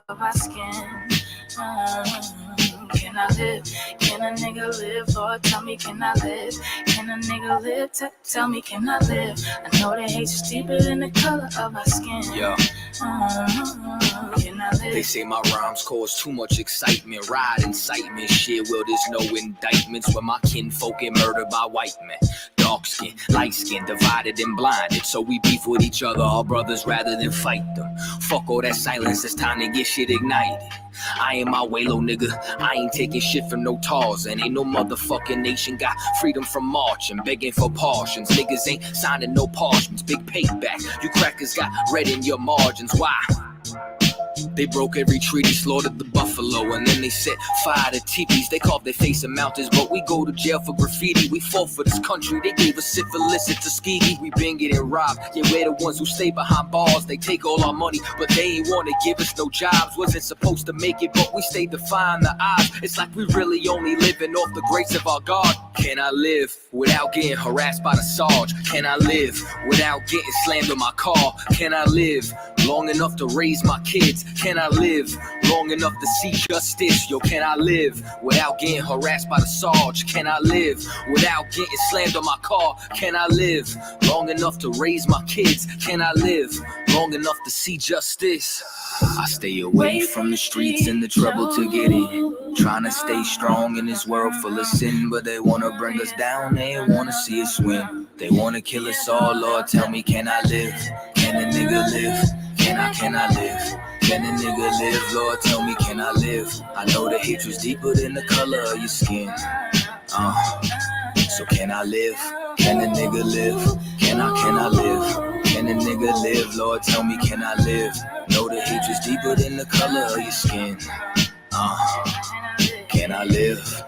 of my skin. Can I live? Can a nigga live? Lord, tell me, can I live? Can a nigga live? Tell me, can I live? I know that hate is deeper than the color of my skin. Yo. Can I live? They say my rhymes cause too much excitement. Ride incitement, shit, well there's no indictments when my kinfolk get murdered by white men. Dark skin, light skin, divided and blinded. So we beef with each other, our brothers, rather than fight them. Fuck all that silence, it's time to get shit ignited. I ain't my way, low nigga. I ain't taking shit from no tars. And ain't no motherfucking nation got freedom from marching, begging for portions. Niggas ain't signing no parchments, big payback. You crackers got red in your margins. Why? They broke every treaty, slaughtered the buffalo, and then they set fire to teepees. They carved their face in mountains, but we go to jail for graffiti. We fought for this country, they gave us syphilis at Tuskegee. We been getting robbed, yeah, we're the ones who stay behind bars. They take all our money, but they ain't wanna give us no jobs. Wasn't supposed to make it, but we stayed defying the odds. It's like we really only living off the grace of our God. Can I live without getting harassed by the Sarge? Can I live without getting slammed on my car? Can I live long enough to raise my kids? Can I live long enough to see justice? Yo, can I live without getting harassed by the Sarge? Can I live without getting slammed on my car? Can I live long enough to raise my kids? Can I live long enough to see justice? I stay away from the streets and the trouble to get in. Trying to stay strong in this world full of sin, but they wanna bring us down, they wanna see us win. They wanna kill us all, Lord, tell me, can I live? Can a nigga live? Can I live? Can a nigga live? Lord, tell me, can I live? I know the hatred's deeper than the color of your skin. So can I live? Can a nigga live? Can I live? Can a nigga live? Lord, tell me, can I live? Know the hatred's deeper than the color of your skin. Can I live?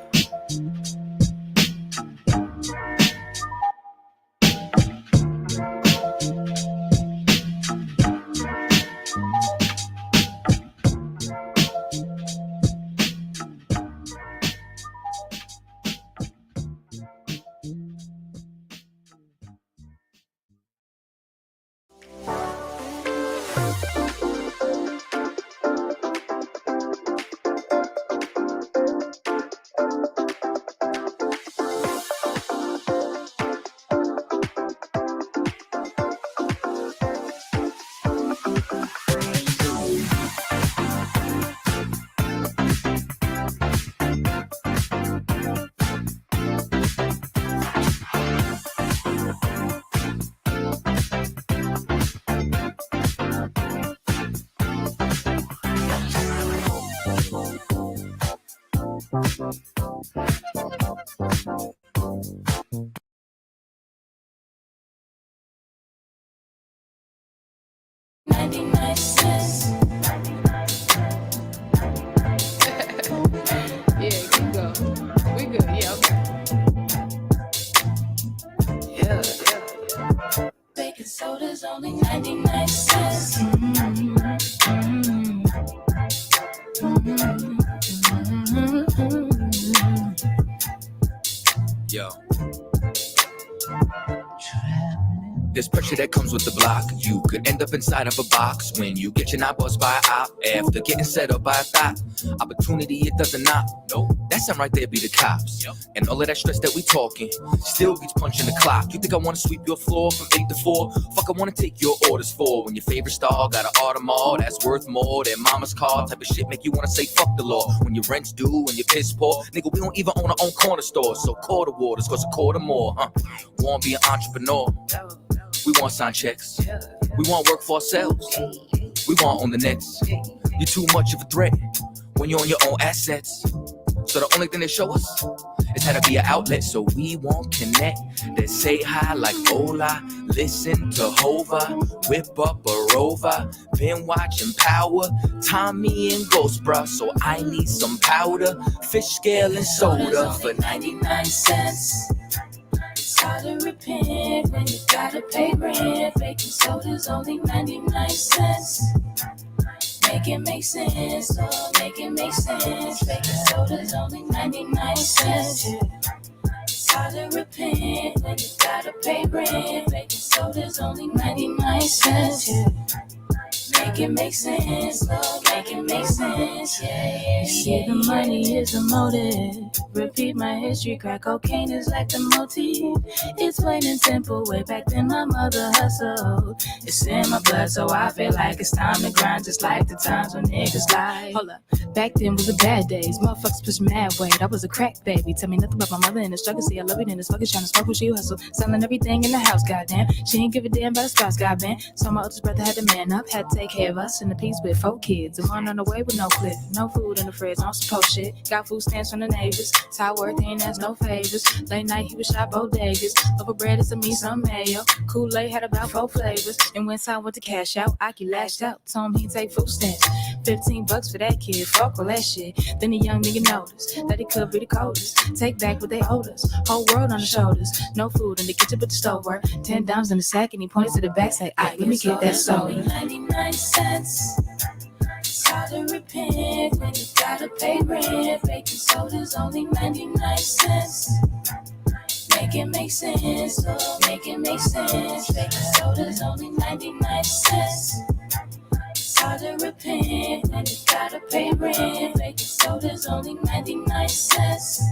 Soda's only 99 cents. Yo. There's pressure that comes with the block. You could end up inside of a box when you get your knob buzzed by an op after getting set up by a thought. Opportunity, it doesn't knock. No, that sound right there be the cops. Yep. And all of that stress that we talking still beats punching the clock. You think I want to sweep your floor from 8 to 4? Fuck, I want to take your orders for when your favorite star got an Audemars that's worth more than mama's car. Type of shit make you want to say fuck the law. When your rent's due and your piss poor, nigga, we don't even own our own corner store. So quarter waters cost a quarter more, huh? Want to be an entrepreneur? We want sign checks. We want work for ourselves. We want on the nets. You're too much of a threat when you're on your own assets. So the only thing they show us is how to be an outlet. So we won't connect. They say hi like hola. Listen to Hova. Whip up a Rover. Been watching Power. Tommy and Ghost, bruh. So I need some powder. Fish scale and soda for 99 cents. It's hard to repent when you gotta pay rent. Baking soda's only 99 cents. Make it make sense, oh, make it make sense. Baking soda's only 99 cents. It's hard to repent when you gotta pay rent. Baking soda's only 99 cents. Make it make sense, oh, make it sense. You see, the money is the motive. Repeat my history, crack cocaine is like the motif. It's plain and simple, way back then my mother hustled. It's in my blood, so I feel like it's time to grind, just like the times when niggas lie. Hold up, back then was the bad days, motherfuckers push mad weight. I was a crack baby, tell me nothing about my mother and the struggle. See, I love it in the sluggers, trying to smoke when she hustle, selling everything in the house, goddamn. She ain't give a damn about a spouse, goddamn. So my oldest brother had to man up, had to take care of us in the piece with 4 kids. And one on the way with no clip, no food in the fridge, no support shit. Got food stamps from the neighbors. Ty worth, he ain't ask no favors. Late night, he was shot bodegas. Over bread and some meat, some mayo. Kool-Aid had about 4 flavors. And when Ty went to cash out, Aki lashed out. Told him he'd take food stamps. $15 for that kid, fuck all that shit. Then the young nigga noticed that he could be the coldest. Take back what they owed us. Whole world on the shoulders. No food in the kitchen but the stove work. $10 in the sack and he pointed to the back, say, "Aight, let me get that soda." 99 cents. It's hard to repent when you gotta pay rent. Baking soda's only 99 cents. Make it make sense, oh, make it make sense. Baking soda's only 99 cents. It's hard to repent when you gotta pay rent. Baking soda's only 99 cents.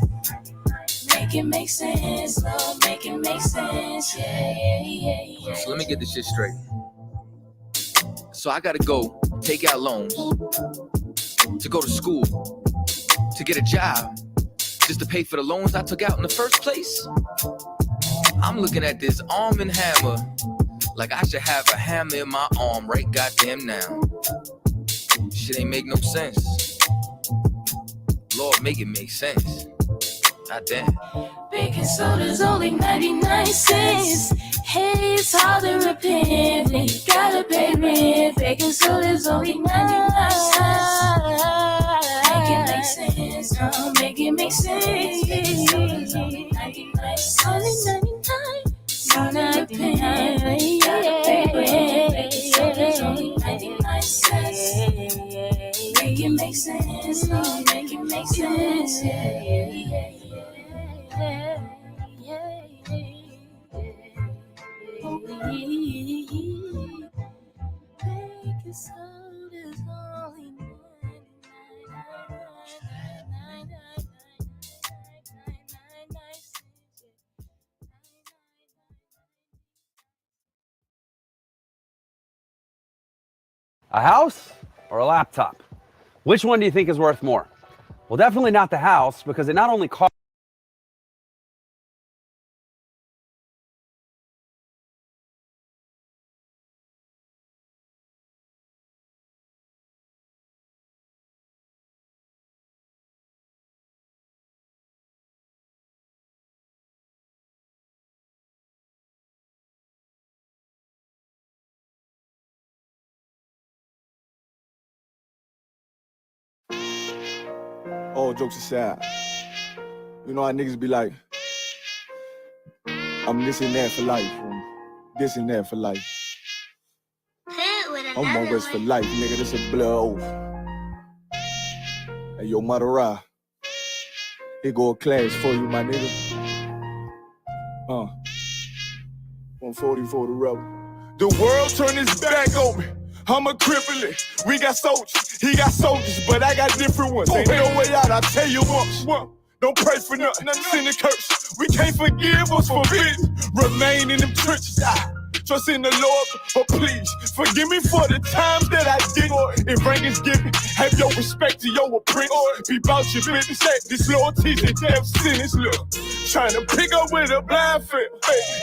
Make it make sense, oh, make it make sense. Yeah. So let me get this shit straight. So I gotta go take out loans to go to school, to get a job, just to pay for the loans I took out in the first place? I'm looking at this arm and hammer like I should have a hammer in my arm right goddamn now. Shit ain't make no sense. Lord, make it make sense. Goddamn. Baking soda's only 99 cents. Hey, it's hard to repent when you gotta pay rent. Baking soda's only 99 cents. Make it make sense, oh, make it make sense. Baking soda's only 99 cents. Only 99. Hard to repent when you gotta pay rent. Baking soda's only 99 cents. Make it make sense, oh, make it make sense. Yeah. A house or a laptop? Which one do you think is worth more? Well, definitely not the house, because it not only costs all jokes aside, you know how niggas be like, I'm this and that for life, I'm this and that for life. I'm always for life, nigga, this a blood oath. Hey, yo, Madara, here go a class for you, my nigga. 140 for the rebel. The world turned its back on me. I'm a crippling. We got soldiers, he got soldiers, but I got different ones. Ain't no way out, I tell you once. Don't pray for nothing, sin and curse. We can't forgive us for forbidden. Remain in them trenches. Trust in the Lord, but please forgive me for the times that I did. If rank is given, have your respect to your apprentice. Be about your business. This loyalty's a death sentence. Look, trying to pick up with a blind fit.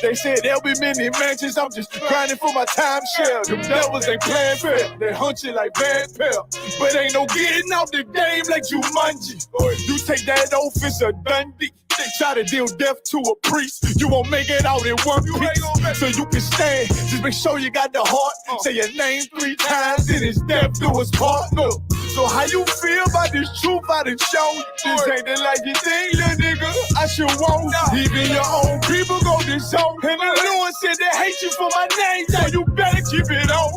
They said there'll be many mansions. I'm just grinding for my time share. Them devils ain't playing fair. They hunt you like bad pal, but ain't no getting out the game like Jumanji. You take that oath, it's a Dundee. They try to deal death to a priest. You won't make it out in one piece. So you can stand. Just make sure you got the heart. Say your name 3 times, then it's death do us part. No. So how you feel about this truth I done shown? This ain't the like you think, little nigga. I should want. Even your own people go this zone. And the Lord said they hate you for my name, so you better keep it on.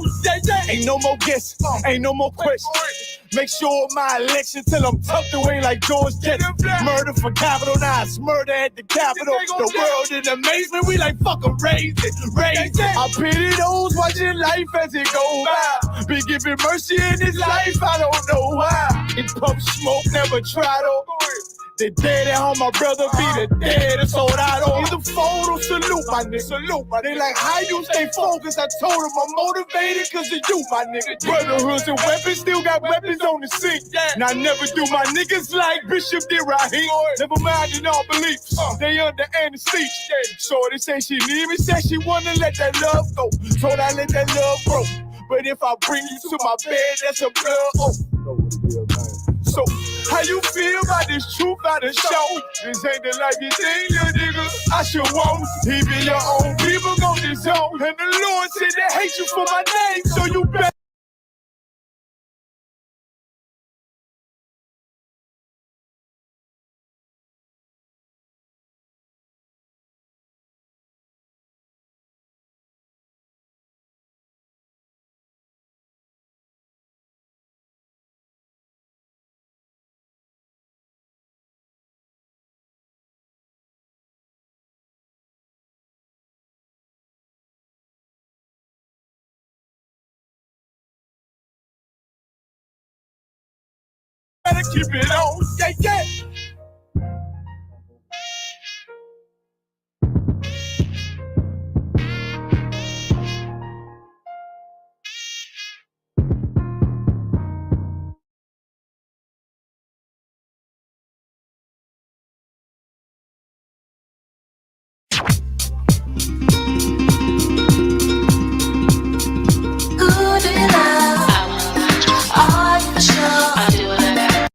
Ain't no more guessing, ain't no more questions. Make sure my election till I'm tucked away like George Jetson. Murder for capital, now it's murder at the Capitol. The world in amazement, we like fuck 'em, raise it. I pity those watching life as it goes by. Be giving mercy in this life, I don't know why. It's pump smoke, never try to. The day that home, my brother be the day that sold out on. Either fold or salute, my nigga. Salute, my nigga. They like, how you stay focused? I told him I'm motivated cause of you, my nigga. Brotherhoods and weapons, still got weapons on the scene. And I never do my niggas like Bishop did Raheem. Never mind in all beliefs, they under anesthesia. Shorty say she need me, said she wanna let that love go. Told I let that love grow. But if I bring you to my bed, that's a blood oath. So, how you feel about this truth out of show? This ain't the life you think, little nigga. I should want. Even your own people gon' disown. And the Lord said they hate you for my name, so you better. Keep it on, yeah, yeah. Good enough. On the show. I do what I got.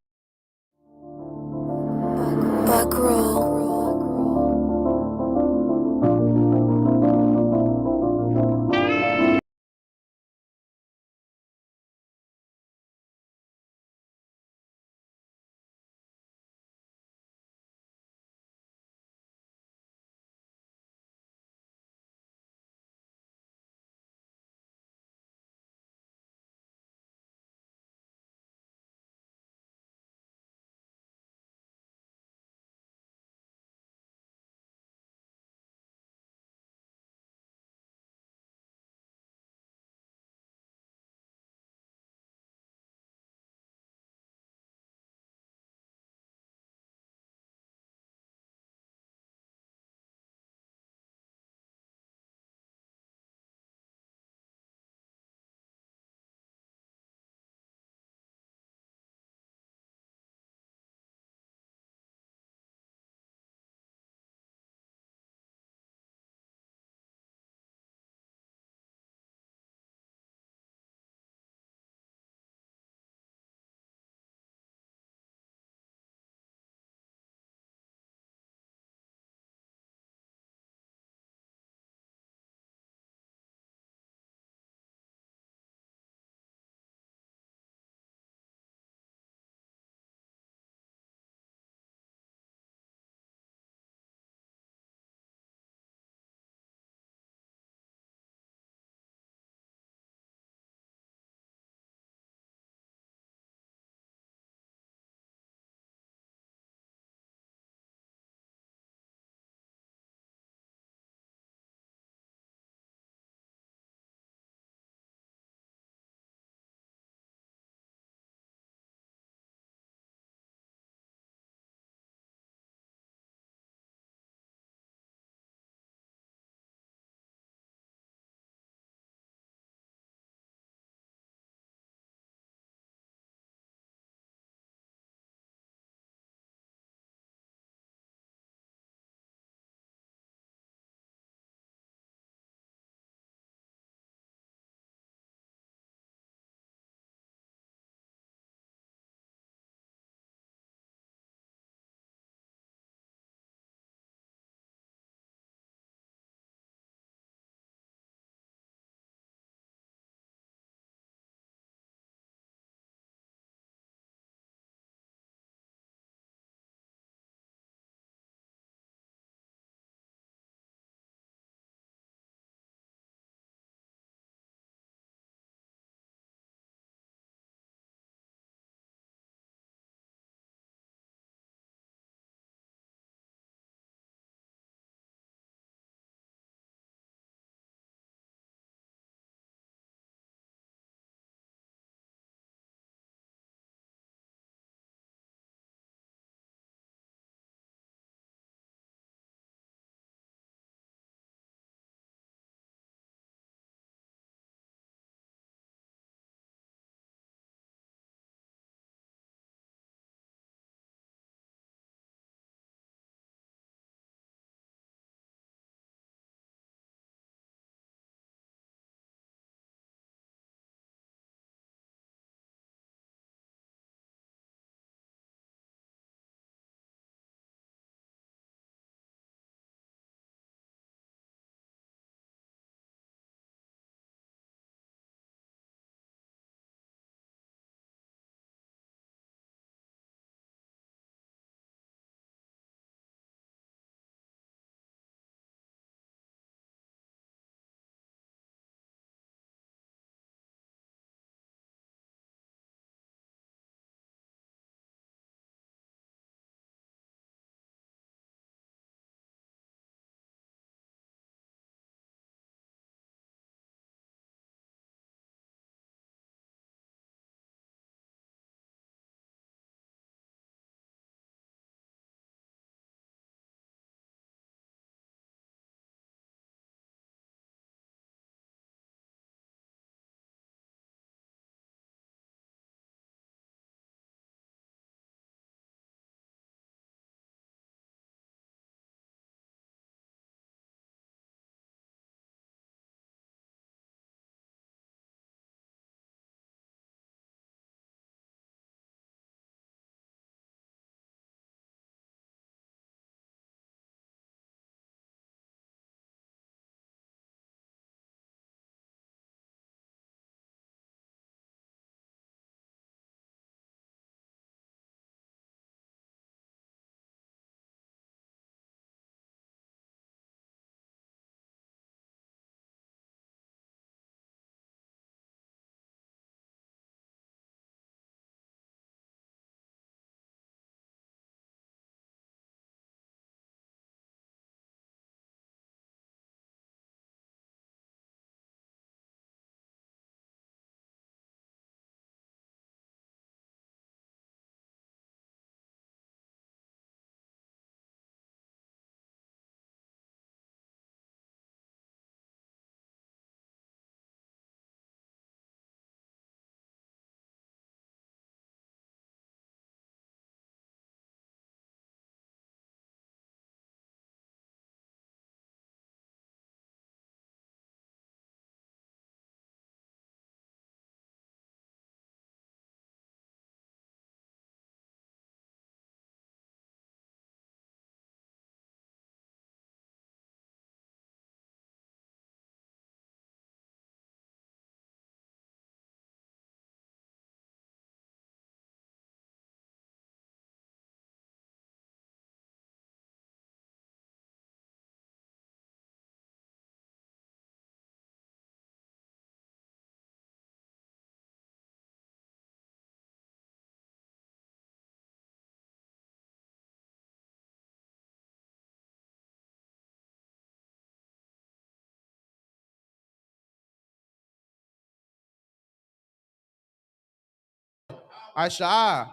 I.S.U.P.K,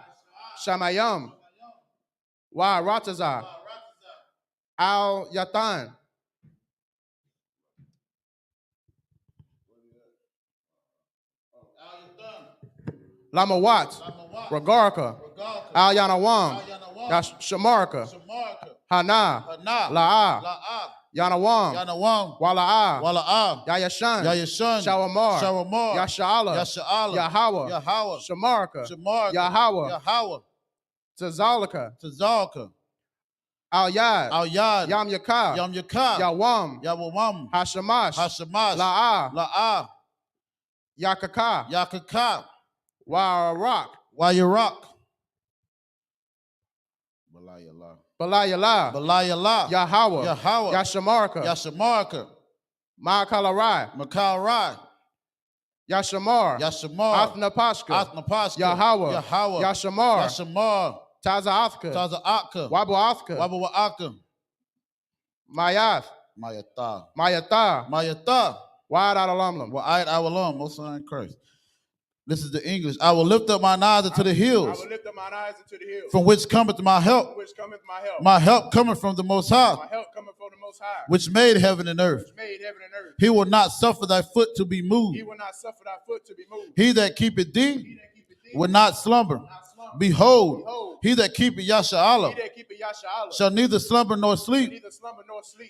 Shamayam, Wa-Rataza, Al-Yatan, Lamawat, Ragarka, Al-Yanawam, Shamarka, Hana, La'a, Yanawam, Wala'a, Yayashan, Shawamar, Yasha'ala, Yahweh, Shamarka, Yahweh, Tazalika, Al-Yad, Yam Yakah, Yawam, Hashamash, La'a, Yakaka, Wa'arak, Balayala, Yahweh, Yashamarka, Ma'akalarai, Yashamar, Athnapashka, Yahweh, Yashamar, Taza'athka, Wabu'athka, Mayath, Mayatha, Wa'ad Awalam, most high in Christ. This is the English. I will lift up mine eyes unto the hills. From which cometh my help. My help cometh from the Most High. Which made heaven and earth. He will not suffer thy foot to be moved. He that keepeth thee will not slumber. Behold, he that keepeth Yasha'Allah shall neither slumber nor sleep.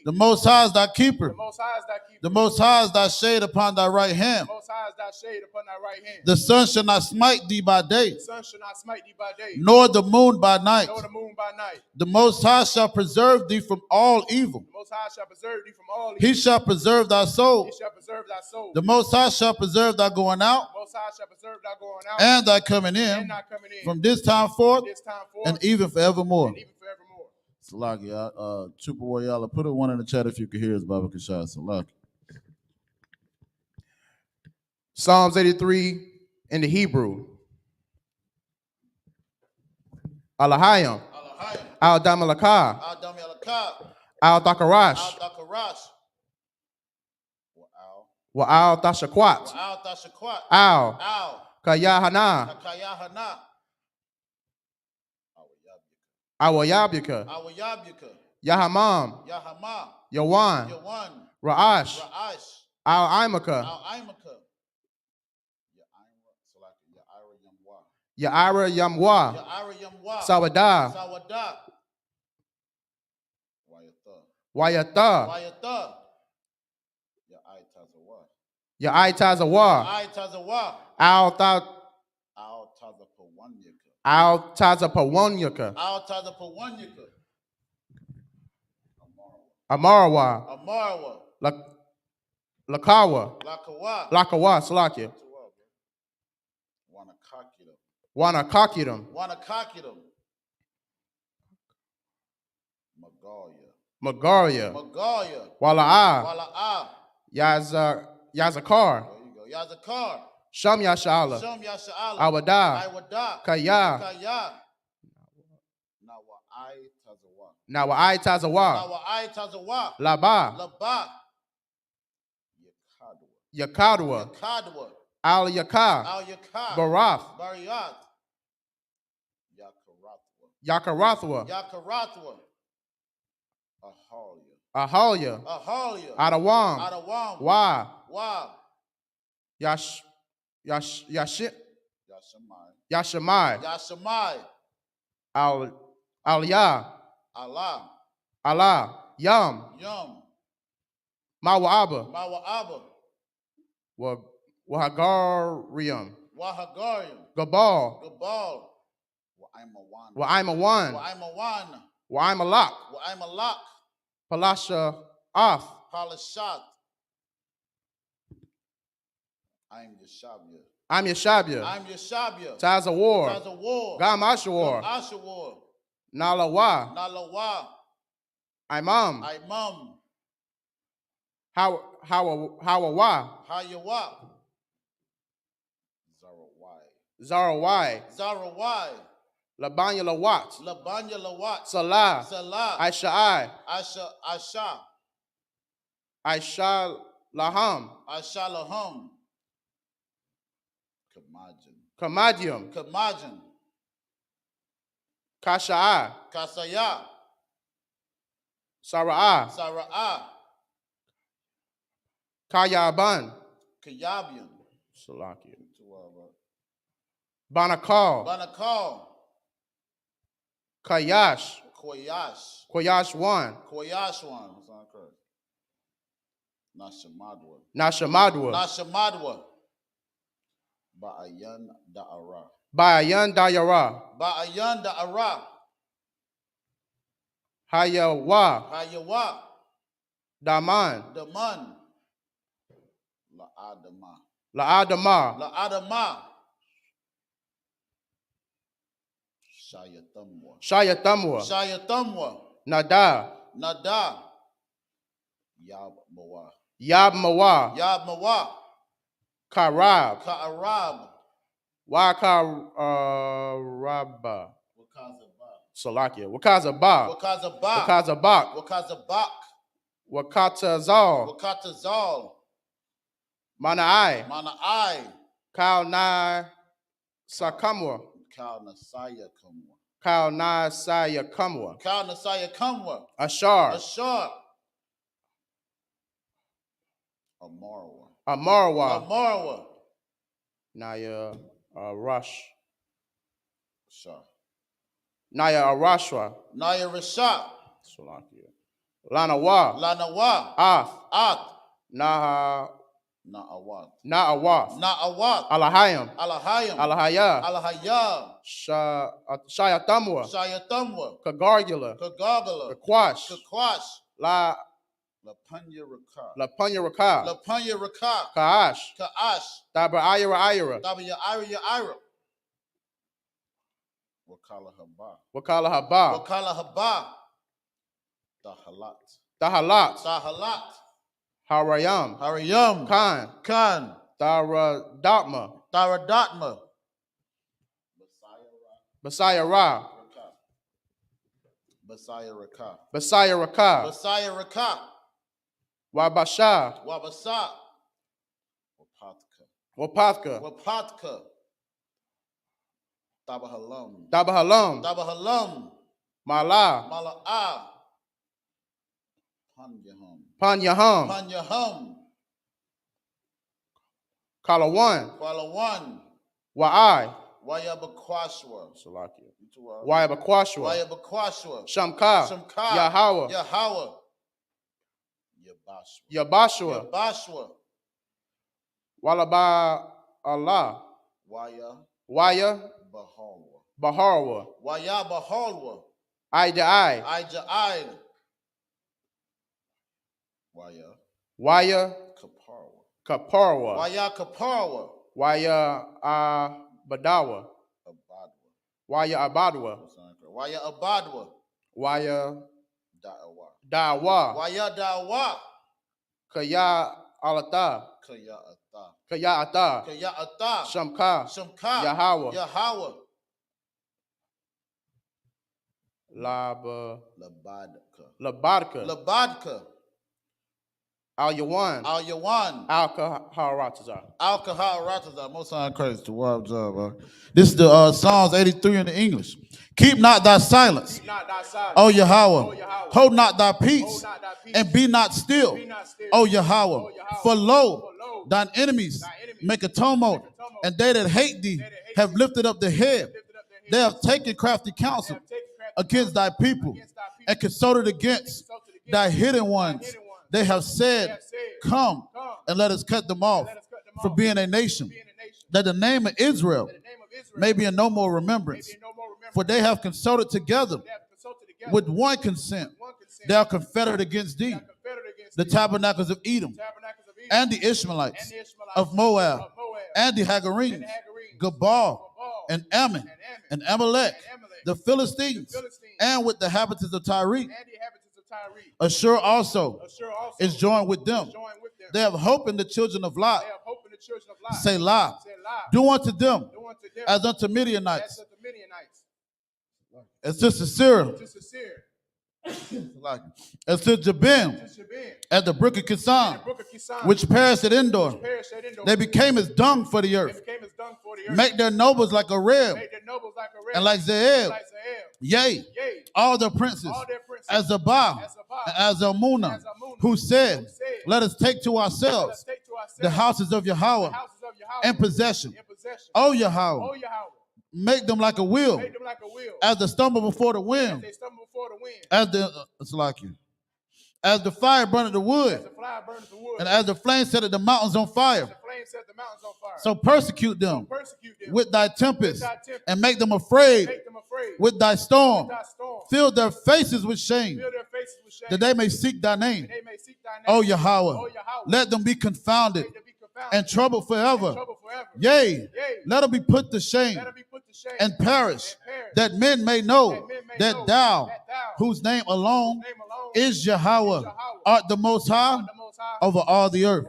The Most High is thy keeper. The Most High is thy shade upon thy right hand. The sun shall not smite thee by day, nor the moon by night. The Most High shall preserve thee from all evil. He shall preserve thy soul. The Most High shall preserve thy going out and thy coming in from this time forth and even forevermore. Salaki, Chupa Wayala, put a one in the chat if you can hear us, Baba Kashai. Salaki. Psalms 83 in the Hebrew. Alahayim, Al-Damalakah, Al-Dakarash, Wa'al-Tashakwat, Al-Kayahana, Awayabika, Yahamam, Yawan, Ra'ash, Al-Imaka, Ya'ira Yamwa, Sawadah, Wayatha, Ya'itazawa, Al-Tazapawanyaka, Amarwa, Lakawa, Salakia, Wanakakiram, Magaria, Wala'a, Yazakar, Sham Yasha'Allah, Awada, Kaya, Nawa'ai-Tazawa, Laba, Yakadwa, Al-Yakah, Barath, Yakarathwa, Ahalia, Adawam, Wa, Yashamai, Al-Yah, Allah, Yam, Mawa'aba, Wahagarium, Gabal, Wa'aimawan, Wa'aimalak, Palasha Af, I'm Yeshabia, Tazawar, Gamashawar, Nalawa, Imam, Hawawa, Zarawai, Labanya Lawat, Salah, Aisha Laham, Kamadium. Kamajin. Kasha'a. Kasaya. Sara'a. Sara'a. Kayaban. Kayabian. Salakia. Banakal. Banakal. Kayash. Koyash. Koyash 1. Koyash one. That's not correct. Nashamadwa. Nashamadwa. Nashamadwa. Ba'ayan da'ara. Bayan Dayara. Ba'ayan da'ara. Hayawa. Hayawa. Daman. Daman. La'adama. La'adama. La'adama. Shayatamwa. Shayatamwa. Shayatamwa. Nada. Nada. Yabmawa. Yabmawa. Yabmawa. Karab. Ka'arab. Wakarabba. Wakazabak. Salakia. Wakazabak. Wakazabak. Wakazabak. Wakazabak. Wakatazal. Wakatazal. Manai. Mana'ai. Kaunai Sakamwa. Kal Nasaya Kumwa. Kaunai Sayakamwa. Kal Nasaya Kumwa. Ashar. Ashar. Amarwa. Amarwa. Amarwa. Naya Rush. Shah. Naya Arashwa. Naya Rasha. Salakia. Lanawa. Lanawa. Ath. Ath. Naha. Na'awat. Na'awath. Na'awat. Alahayam. Alahayam. Alahaya. Alahaya. Shayatamwa. Shayatamwa. Kagargula. Kagagala. Kakwash. Kakwash. La Lapanya Raka. Lapanya Raka. Lapanya Raka. Kaash. Ka'ash. Dabra Ira Ira. Dabya Ira. Wakala Haba. Wakala Haba. Wakala Haba. Dahalat. Dahalat. Dahalat. Harayam. Harayam. Khan. Khan. Dara Datma. Daradatma. Basaya Ra. Basaya Raka. Basaya Raka. Basaya Raka. Wabasha. Wabasa. Wapatka. Wapathka. Wapatka. Tabahalam. Dabahalam. Dabahalam. Mala. Mala'a. Panyaham. Panyaham. Panyaham. Kalawan. Kwalawan. Wa'ai. Wayabakwashwa. Salakia. Wayabakwashwa. Wayabakwashwa. Shamka. Shamka. Yahawa. Yahawa. Yabashwa. Yabashwa. Yabashwa. Walaba Allah. Waya. Bahalwa. Baharwa. Waya Bahalwa. Ida I. Ija Id. Waya. Kaparwa. Kaparwa. Waya Kaparwa. Waya Badawa. Abadwa. Waya Abadwa. Waya Abadwa. Waya Da'awa. Dawa. Waya Dawa. Kaya Alata. Kaya Ata. Kaya Ata. Kaya Ata. Shamka. Shamka. Yahawa. Yahawa. Labadka. Labadka. Al-Yawan. Al-Yawan. Al-Kaharatazar. Al-Kaharatazar. Most High Christ. Wow, job, bro. This is the Psalms 83 in the English. Keep not thy silence, O Yahweh. Hold not thy peace, and be not still, O Yahweh. For lo, thine enemies make a tumult, and they that hate thee have lifted up the head. They have taken crafty counsel against thy people, and consulted against thy hidden ones. They have said, come and let us cut them off for being a nation, that the name of Israel may be in no more remembrance. For they have consulted together with one consent. They are confederate against thee, the tabernacles of Edom, and the Ishmaelites of Moab, and the Hagarenes, Gabal, and Ammon, and Amalek, the Philistines, and with the inhabitants of Tyre. I.S.U.P.K also is joined with them. They have hope in the children of Lot. Selah. Do unto them as unto Midianites, as to Sisera, As to Jabin, at the brook of Kisan, which perished at Endor. They became as dung for the earth. Make their nobles like a rib, and like Zeb. Yea, all their princes, as Zabah, and as Almuna, who said, let us take to ourselves the houses of Yahweh in possession. O Yahweh, make them like a wheel, as the stumble before the wind, as the as the fire burneth the wood, and as the flame set the mountains on fire. So persecute them with thy tempest, and make them afraid with thy storm. Fill their faces with shame, that they may seek thy name. O Yahweh, let them be confounded and troubled forever. Yea, let them be put to shame and perish, that men may know that thou, whose name alone is Yahweh, art the most high over all the earth.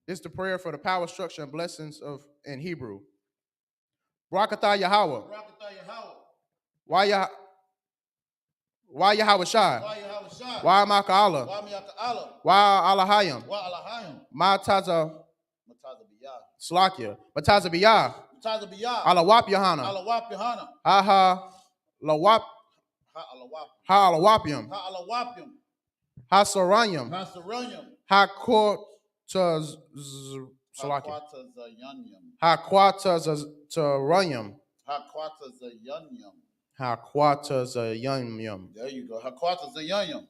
This is the prayer for the power, structure, and blessings of in Hebrew. Barakatah Yahweh. Why Yahweh Shai? Why Maka'Allah? Why Alahayim? Ma Taza Slakia. Mataza Biyah. Alawap Yahanna. Ha Lawap. Ha Alawapium. Ha Saranyam. Ha Quartaz Slakia. Ha Quartaz Hakwatazayanyam. There you go. Hakwatazayanyam.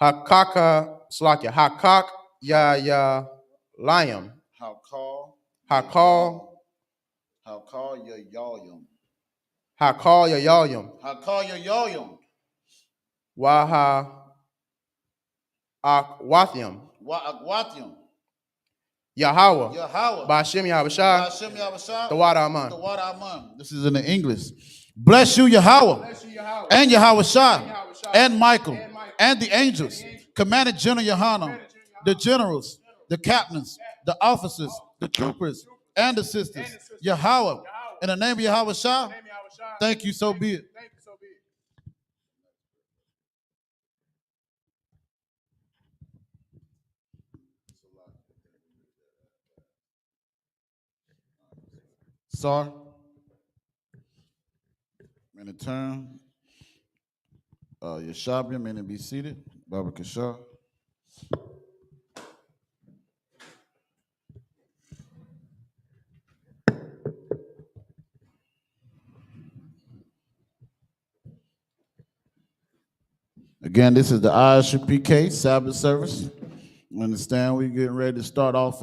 Hakaka Slakia. Hakak ya Layam. Hakal Yayalyam. Waha Akwathiam. Yahweh. Ba'ashem Yahweh Shai. The water Aman. This is in the English. Bless you, Yahweh, and Yahweh Shai, and Michael, and the angels, Commandant General Yahanna, the generals, the captains, the officers, the troopers, and the sisters. Yahweh, in the name of Yahweh Shai, thank you, so be it. Sir, I'm in turn. Yashabia, may be seated. Baba Kashar. Again, this is the I.S.U.P.K Sabbath service. You understand? We're getting ready to start off.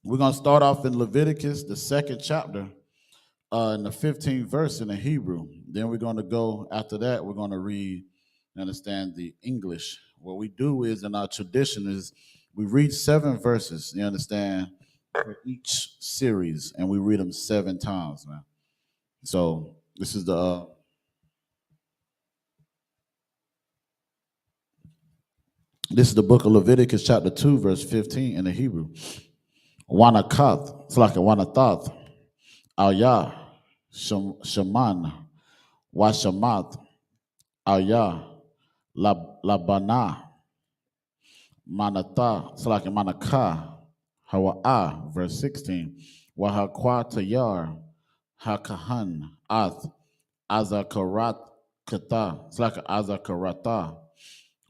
We're going to start off in Leviticus, the 2nd chapter, in the 15th verse in the Hebrew. Then we're going to go, after that, we're going to read, understand, the English. What we do is, in our tradition, is we read 7 verses, you understand, for each series, and we read them 7 times, man. So this is the... This is the book of Leviticus, chapter 2, verse 15 in the Hebrew. Wanakath, it's like a Wanathath, Al-Yah, Shaman, Washamath, Al-Yah, Labana, Manatha, it's like a Manakah, Hawa'ah, verse 16, Wahakwa Tayar, Hakahan, Ath, Azakarat Katha, it's like Azakaratha,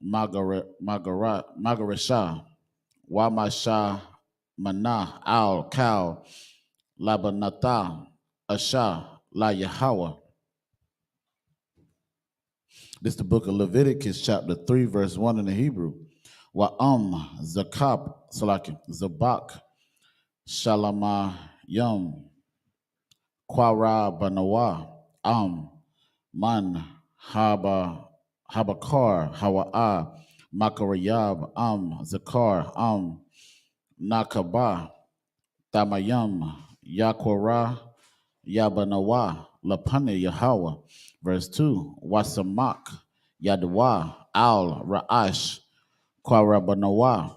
Magaresha, Wamasha, Manah, Al, Kal, Labanatha, Asha, La Yahweh. This is the book of Leviticus, chapter 3, verse 1 in the Hebrew. Zakab, Salaki, Zabak, Shalamayam, Kwara Banawa, Man, Habakar, Hawa'a, Makarayab, Zakar, Nakaba, Tamayam, Yakwara, Yabanawa, Lapane Yahweh. Verse 2, Wasamak, Yadwa, Al, Ra'ash, Kwarabanawa,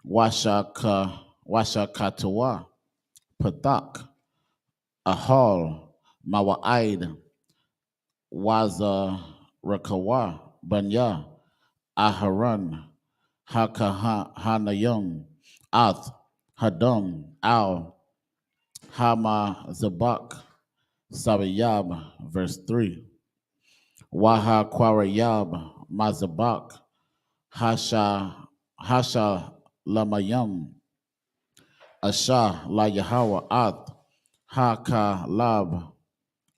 Washakatawa, Pathak, Ahal, Mawa'id, Waza, Rakawa, Banya, Aharan, Hakahanayim, Ath, Hadam, Al, Hama Zabak, Sabiyab, verse 3. Waha Kwarayab, Mazabak, Hasha Lamayam, Asha La Yahwa Ath, Haka Lab,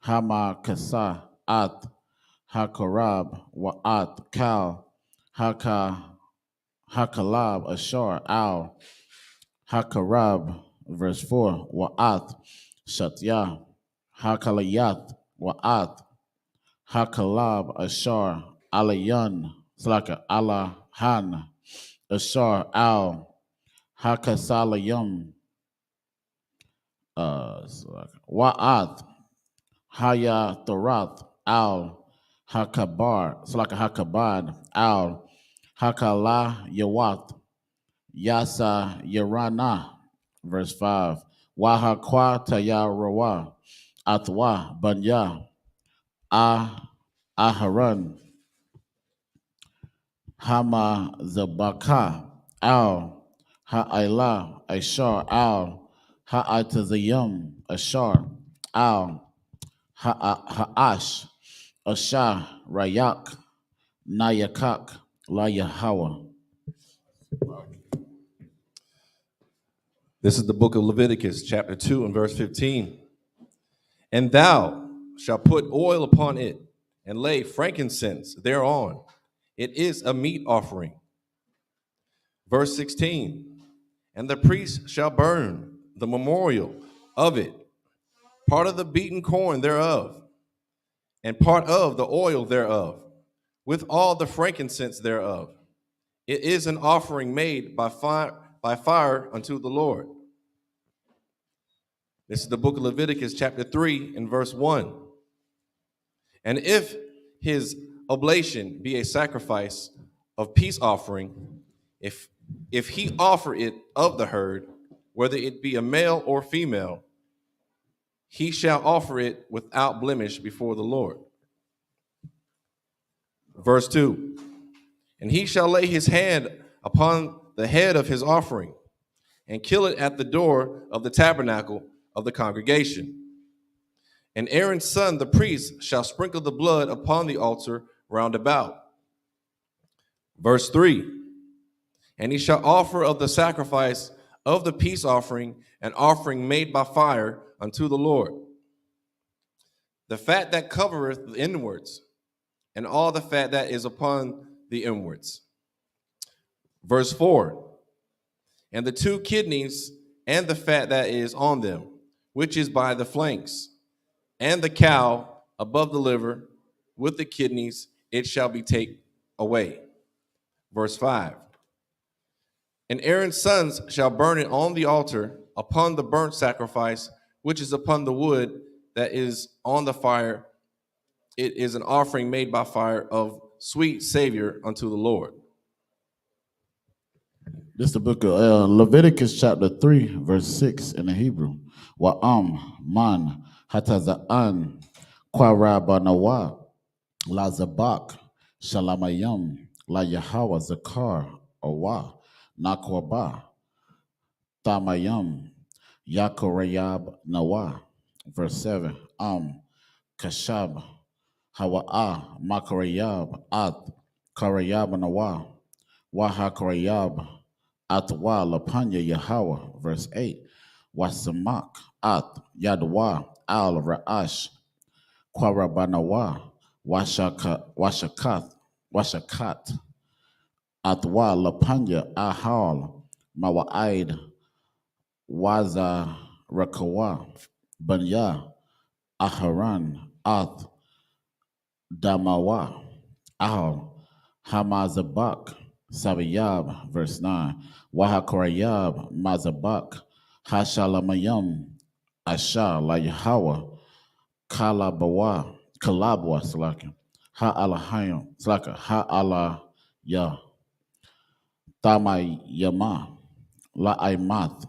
Hama Kasa Ath, Hakarab Wa'at Kal, Hakalab Ashar Al, Hakarab, verse 4, Wa'at Shatya, Hakalayath Wa'at, Hakalab Ashar Alayan, Slaka Alahan, Ashar Al, Hakasalayam, Wa'at, Haya Thorath, Al, Hakabar, Slaka Hakabad, Al, Hakala Yawath, Yasa Yarana, verse 5. Waha Kwa Tayarawa, Atwa Banya, Aharan, Hama Zabaka, Al, Ha'ila, Ashar, Al, Ha'atazayim, Ashar, Al, Ha'ash, Ashar, Rayak, Nayakak, La Yahweh. This is the book of Leviticus, chapter 2 and verse 15. And thou shalt put oil upon it and lay frankincense thereon. It is a meat offering. Verse 16. And the priest shall burn the memorial of it, part of the beaten corn thereof, and part of the oil thereof, with all the frankincense thereof. It is an offering made by fire unto the Lord. This is the book of Leviticus, chapter 3, and verse 1. And if his oblation be a sacrifice of peace offering, if he offer it of the herd, whether it be a male or female, he shall offer it without blemish before the Lord. Verse 2. And he shall lay his hand upon the head of his offering, and kill it at the door of the tabernacle of the congregation. And Aaron's son, the priest, shall sprinkle the blood upon the altar round about. Verse 3. And he shall offer of the sacrifice of the peace offering an offering made by fire unto the Lord. The fat that covereth the inwards, and all the fat that is upon the inwards. Verse 4. And the 2 kidneys and the fat that is on them, which is by the flanks, and the cow above the liver with the kidneys, it shall be taken away. Verse 5. And Aaron's sons shall burn it on the altar upon the burnt sacrifice, which is upon the wood that is on the fire. It is an offering made by fire of sweet savior unto the Lord. This is the book of Leviticus chapter 3, verse 6 in the Hebrew. Wa'am, man, hataza'an, kwarabanawa, la zabak, shalamayam, la Yahweh zakar, awa, nakwaba, tamayam, yakorayab nawa. Verse 7, kashab, hawa'a, makarayab, at, karayab nawa, waha karayab, Atwa Lapanya Yahweh, verse 8. Wasamak At Yadwa Al Ra'ash Kwarabanawa Washakat Atwa Lapanya Ahal Mawa'id Waza Rakawa Banya Aharan At Damawa Al Hamazabak Sabiyab, verse 9. Wahakorayab, Mazabak, Hashalamayam, Asha, La Yahweh, Kalabwa, Salaka, Ha'alahayam, Salaka, Ha'ala Tamayama, La Aimath,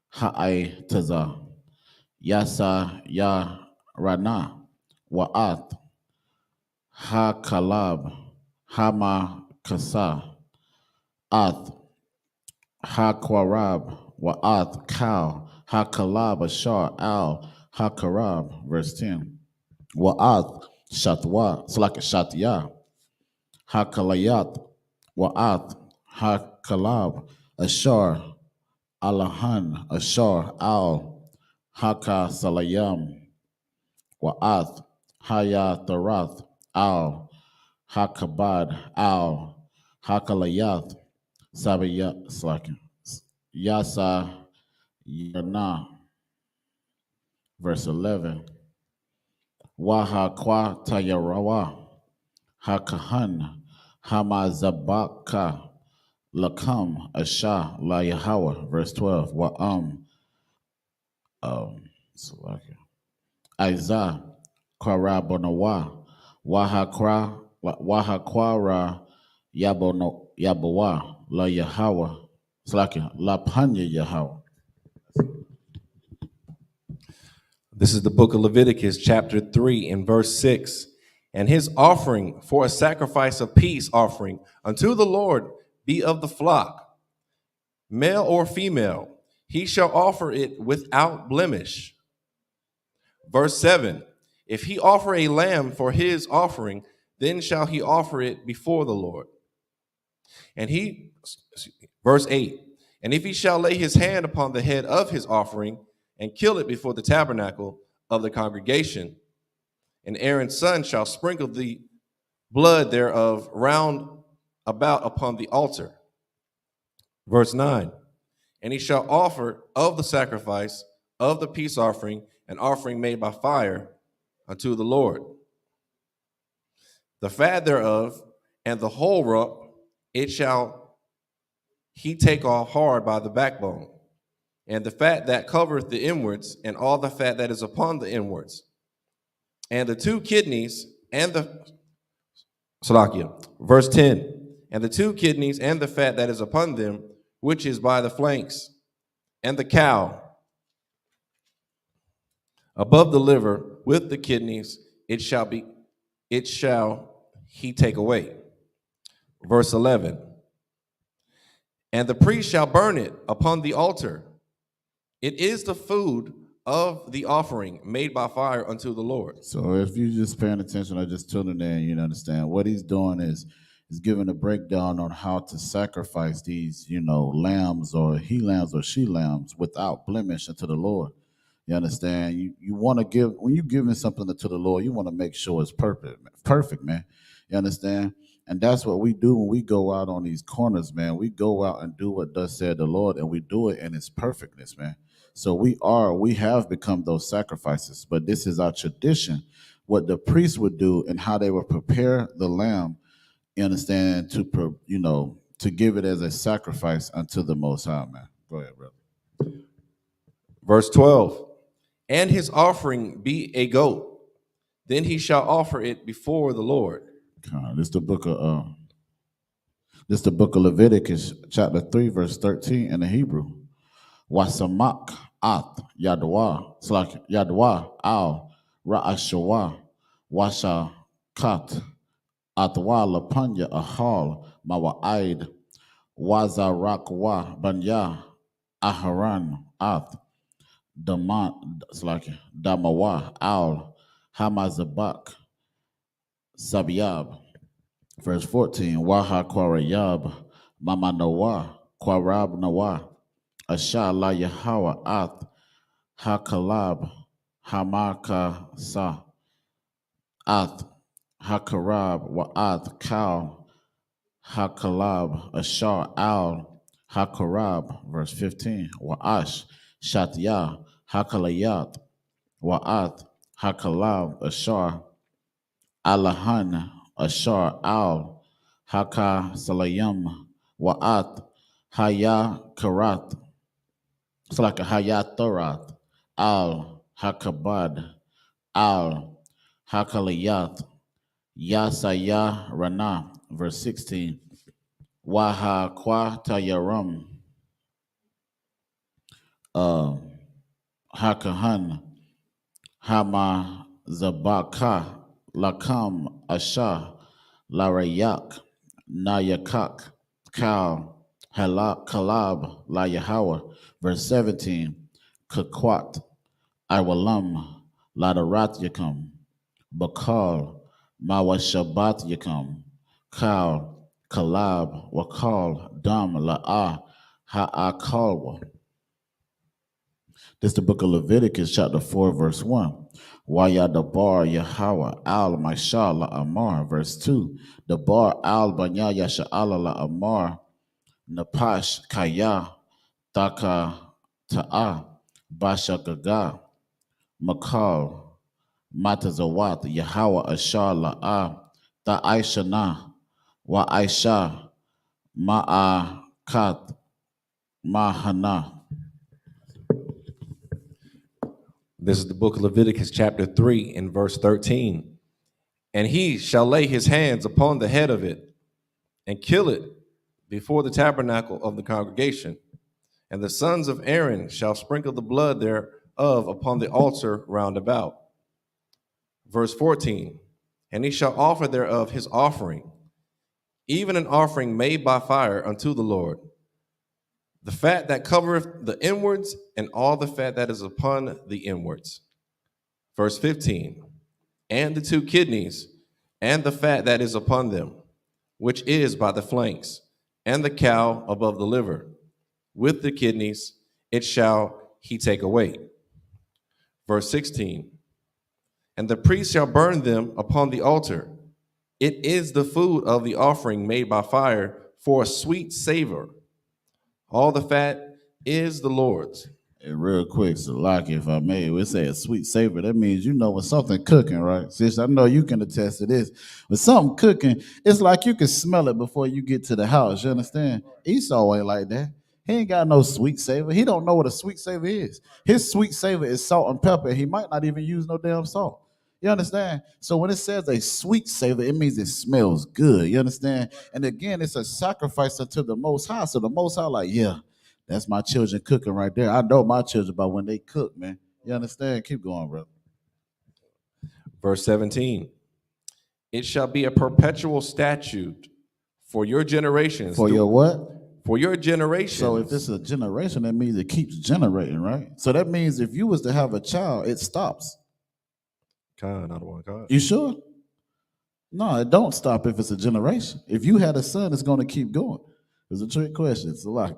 Ha'ai Taza, Yasa Ya Rana, Wa'ath, Ha Kalab, Hama Kasa, Ath, Ha Kwarab, Wa'ath, Kal, Ha Kalab, Ashar, Al, Ha Karab, verse 10. Wa'ath, Shatwa, it's like a Shatya, Ha Kalayat, Wa'ath, Ha Kalab, Ashar, Alahan, Ashar, Al, Haka Salayam, Wa'ath, Haya Tharath, Al, Hakabad, Al, Hakalayath, Sabaya, Slakin, Yasa, Yana, verse 11. Waha Kwa Tayarawa, Hakahan, Hamazabaka, Lakam, Asha, La Yahweh, verse 12. Salakia. Aiza, Kwarabonawa, Wahakwara, Yabawa, La Yahweh, Salakia, La Panya Yahweh. This is the book of Leviticus, chapter 3, and verse 6. And his offering for a sacrifice of peace offering unto the Lord be of the flock, male or female. He shall offer it without blemish. Verse 7. If he offer a lamb for his offering, then shall he offer it before the Lord. Verse 8. And if he shall lay his hand upon the head of his offering and kill it before the tabernacle of the congregation, and Aaron's son shall sprinkle the blood thereof round about upon the altar. Verse 9. And he shall offer of the sacrifice of the peace offering an offering made by fire unto the Lord. The fat thereof and the whole rump, it shall he take off hard by the backbone, and the fat that covereth the inwards, and all the fat that is upon the inwards, and the two kidneys and the Salakia. Verse 10. And the two kidneys and the fat that is upon them, which is by the flanks, and the cow above the liver with the kidneys, it shall he take away. Verse 11. And the priest shall burn it upon the altar. It is the food of the offering made by fire unto the Lord. So if you're just paying attention or just tuning in, you understand what he's doing is giving a breakdown on how to sacrifice these, lambs or he lambs or she lambs without blemish unto the Lord. You understand? You want to give, when you're giving something to the Lord, you want to make sure it's perfect, man. You understand? And that's what we do when we go out on these corners, man. We go out and do what thus said the Lord, and we do it in its perfectness, man. So we have become those sacrifices, but this is our tradition, what the priests would do and how they would prepare the lamb, you understand, to give it as a sacrifice unto the Most High, man. Go ahead, brother. Verse 12. And his offering be a goat, then he shall offer it before the Lord. This is the book of Leviticus, chapter 3, verse 13 in the Hebrew. Wasamak at Yadwa, Yadwa al Ra'ashawa, Washa kat Atwa Lapanya Ahal Mawa'id, Wazarakwa Banya Aharan at Damawa al Hamazabak Sabiyab. Verse 14, Waha Kwarayab Mama Nawa Kwarab Nawa Asha La Yahweh Ath Hakalab Hamaka Sa Ath Hakarab Wa'ath Kal Hakalab Ashar Al Hakarab. Verse 15, Wa'ash Shatya Hakalayat Wa'ath Hakalab Ashar Alahan Ashar Al Haka Salayam Wa'at Haya Karat. It's like a Hayathorath Al Hakabad Al Hakalayat Yasaya Rana. Verse 16. Waha Kwa Tayaram Hakahan Hama Zabaka Lakam Asha Larayak Nayakak Kal Kalab La Yahweh. Verse 17. Kakwat Iwalam Ladarat Yakum Bakal Mawashabat Yakum Kal Kalab Wakal Dam La'ah Ha'akalwa. This is the book of Leviticus, chapter 4, verse 1. Waya the bar Yahweh al Maisha la Amar, verse 2. The bar al Banya Yasha'ala la Amar, Napash Kaya, Taka Ta'a, Basha Gaga, Makal, Matazawat, Yahweh Ashar la'a, Ta'aishana, Wa Aisha, Ma'akat, Mahana. This is the book of Leviticus, chapter 3, and verse 13. And he shall lay his hands upon the head of it and kill it before the tabernacle of the congregation. And the sons of Aaron shall sprinkle the blood thereof upon the altar round about. Verse 14. And he shall offer thereof his offering, even an offering made by fire unto the Lord. The fat that covereth the inwards, and all the fat that is upon the inwards. Verse 15, and the 2 kidneys, and the fat that is upon them, which is by the flanks, and the cow above the liver, with the kidneys, it shall he take away. Verse 16, and the priest shall burn them upon the altar. It is the food of the offering made by fire for a sweet savor. All the fat is the Lord's. And real quick, Salaki, if I may, we say a sweet savor. That means you know when something cooking, right? Sis, I know you can attest to this. When something cooking, it's like you can smell it before you get to the house. You understand? Esau ain't like that. He ain't got no sweet savor. He don't know what a sweet savor is. His sweet savor is salt and pepper. He might not even use no damn salt. You understand? So when it says a sweet savor, it means it smells good. You understand? And again, it's a sacrifice unto the Most High. So the Most High, like, yeah, that's my children cooking right there. I know my children by when they cook, man. You understand? Keep going, bro. Verse 17. It shall be a perpetual statute for your generations. For your what? For your generations. So if it's a generation, that means it keeps generating, right? So that means if you was to have a child, it stops. Not one God. You sure? No, it don't stop if it's a generation. If you had a son, it's going to keep going. It's a trick question. It's a lot.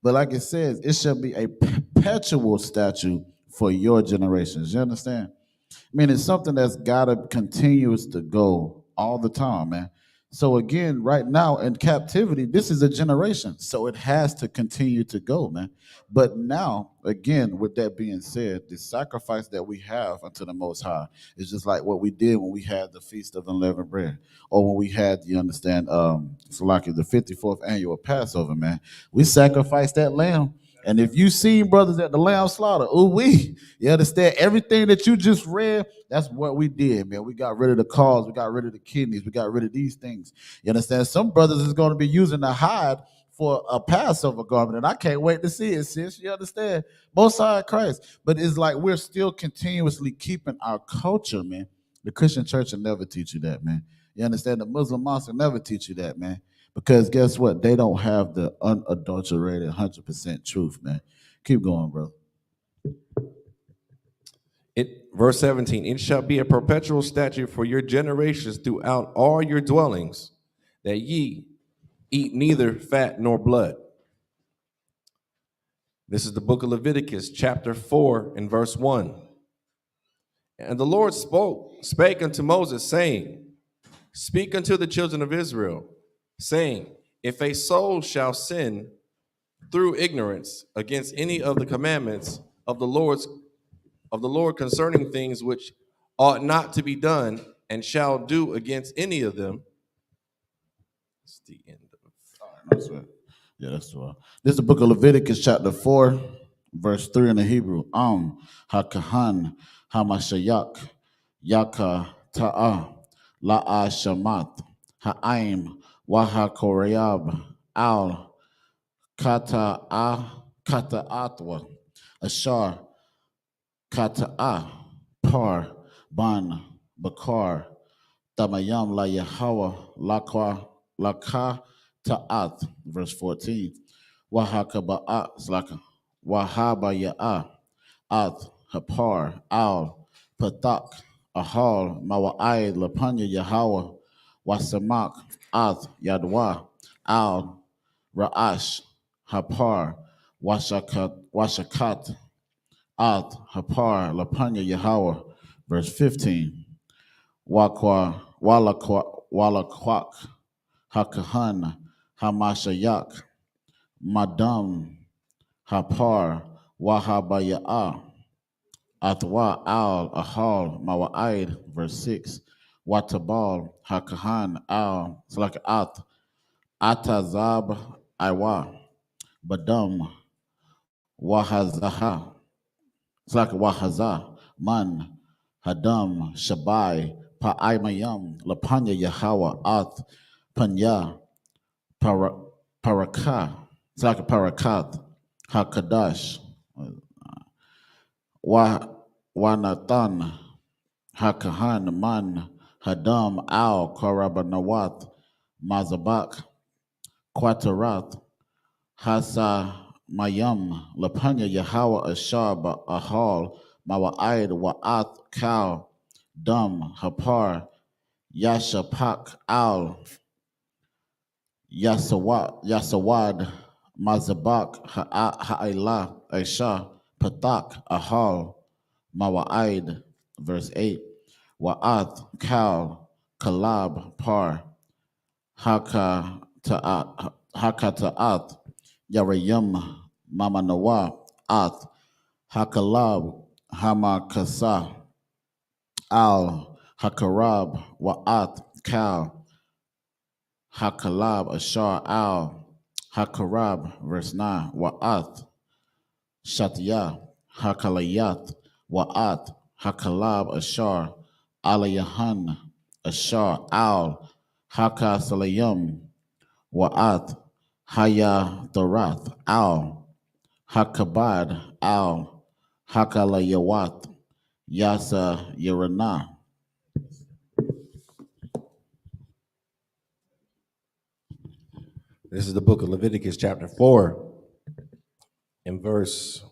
But like it says, it shall be a perpetual statute for your generations. You understand? I mean, it's something that's got to continues to go all the time, man. So again, right now in captivity, this is a generation. So it has to continue to go, man. But now, again, with that being said, the sacrifice that we have unto the Most High is just like what we did when we had the Feast of Unleavened Bread, or when we had, you understand, so like the 54th annual Passover, man. We sacrificed that lamb. And if you seen brothers at the lamb slaughter, you understand everything that you just read, that's what we did, man. We got rid of the cars, we got rid of the kidneys, we got rid of these things. You understand? Some brothers is going to be using the hide for a Passover garment, and I can't wait to see it, sis. You understand? Both sides of Christ. But it's like we're still continuously keeping our culture, man. The Christian church will never teach you that, man. You understand? The Muslim mosque will never teach you that, man. Because guess what? They don't have the unadulterated 100% truth, man. Keep going, bro. Verse 17, it shall be a perpetual statute for your generations throughout all your dwellings, that ye eat neither fat nor blood. This is the book of Leviticus, chapter 4, and verse 1. And the Lord spake unto Moses, saying, speak unto the children of Israel, saying, if a soul shall sin through ignorance against any of the commandments of the Lord concerning things which ought not to be done, and shall do against any of them. That's the end of it. That's right. Yeah, that's right. This is the book of Leviticus, chapter 4, verse 3 in the Hebrew. HaKahan, HaMashayak, Yaka, Ta'ah, La'a Shamat, Ha'aim, Wahakoreab, Al, Kata'atwa, Ashar, Kata'ah, Bakar, Ban, Bakar, Tamayam La Yahweh, Laka Ta'at, verse 14. Wahaka Ba'at, Slaka, Wahaba Ya'ah, At, Hapar, Al, Patak, Ahal, Mawa'ai, Lapanya Yahweh, Wasamak, At, Yadwa, Al, Ra'ash, Hapar, Washakat, At, Hapar, Lapanya Yahweh, verse 15. Wakwa, Walakwak, Hakahan, Hamashayak, Madam, Hapar, Wahabaya'ah, Athwa al Ahal Mawa'id, verse 6. Watabal Hakahan al Slakat Atazab Iwa Badam Wahazaha Slak Wahaza Man Hadam Shabai Pa'aimayam Lapanya Yahawa Ath Panya Paraka Slak Parakat Hakadash Wanatan Hakahan Man Hadam Al Karabanawat Mazabak Quatarath Hasa Mayam Lapanya Yahawa Ashab Ahal Mawa'id Wa'ath Kal Dum Hapar Yashapak Al Yasawad Mazabak Ha'ila Aisha Patak Ahal Mawa'id, verse 8. Wa'ath Kal Kalab Par Haka Ta'ath Yarayim Mamanawa Ath Hakalab Hamakasa Al Hakarab Wa'ath Kal Hakalab Ashar Al Hakarab, verse 9. Wa'ath Shatya Hakalayat Wa'at Hakalab Ashar Alayahan Ashar Al Hakasalayam Wa'at Haya Dorath Al Hakabad Al Hakalayawat Yasa Yerana. This is the book of Leviticus, chapter 4, in verse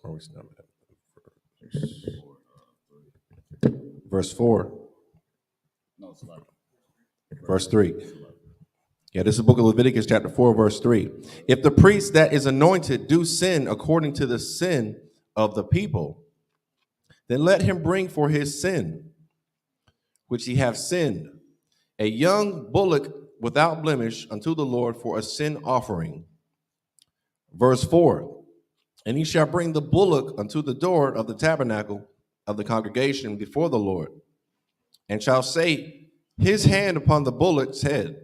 4. Verse 3. Yeah, this is the book of Leviticus, chapter 4, verse 3. If the priest that is anointed do sin according to the sin of the people, then let him bring for his sin, which he hath sinned, a young bullock without blemish unto the Lord for a sin offering. Verse 4. And he shall bring the bullock unto the door of the tabernacle of the congregation before the Lord, and shall say his hand upon the bullock's head,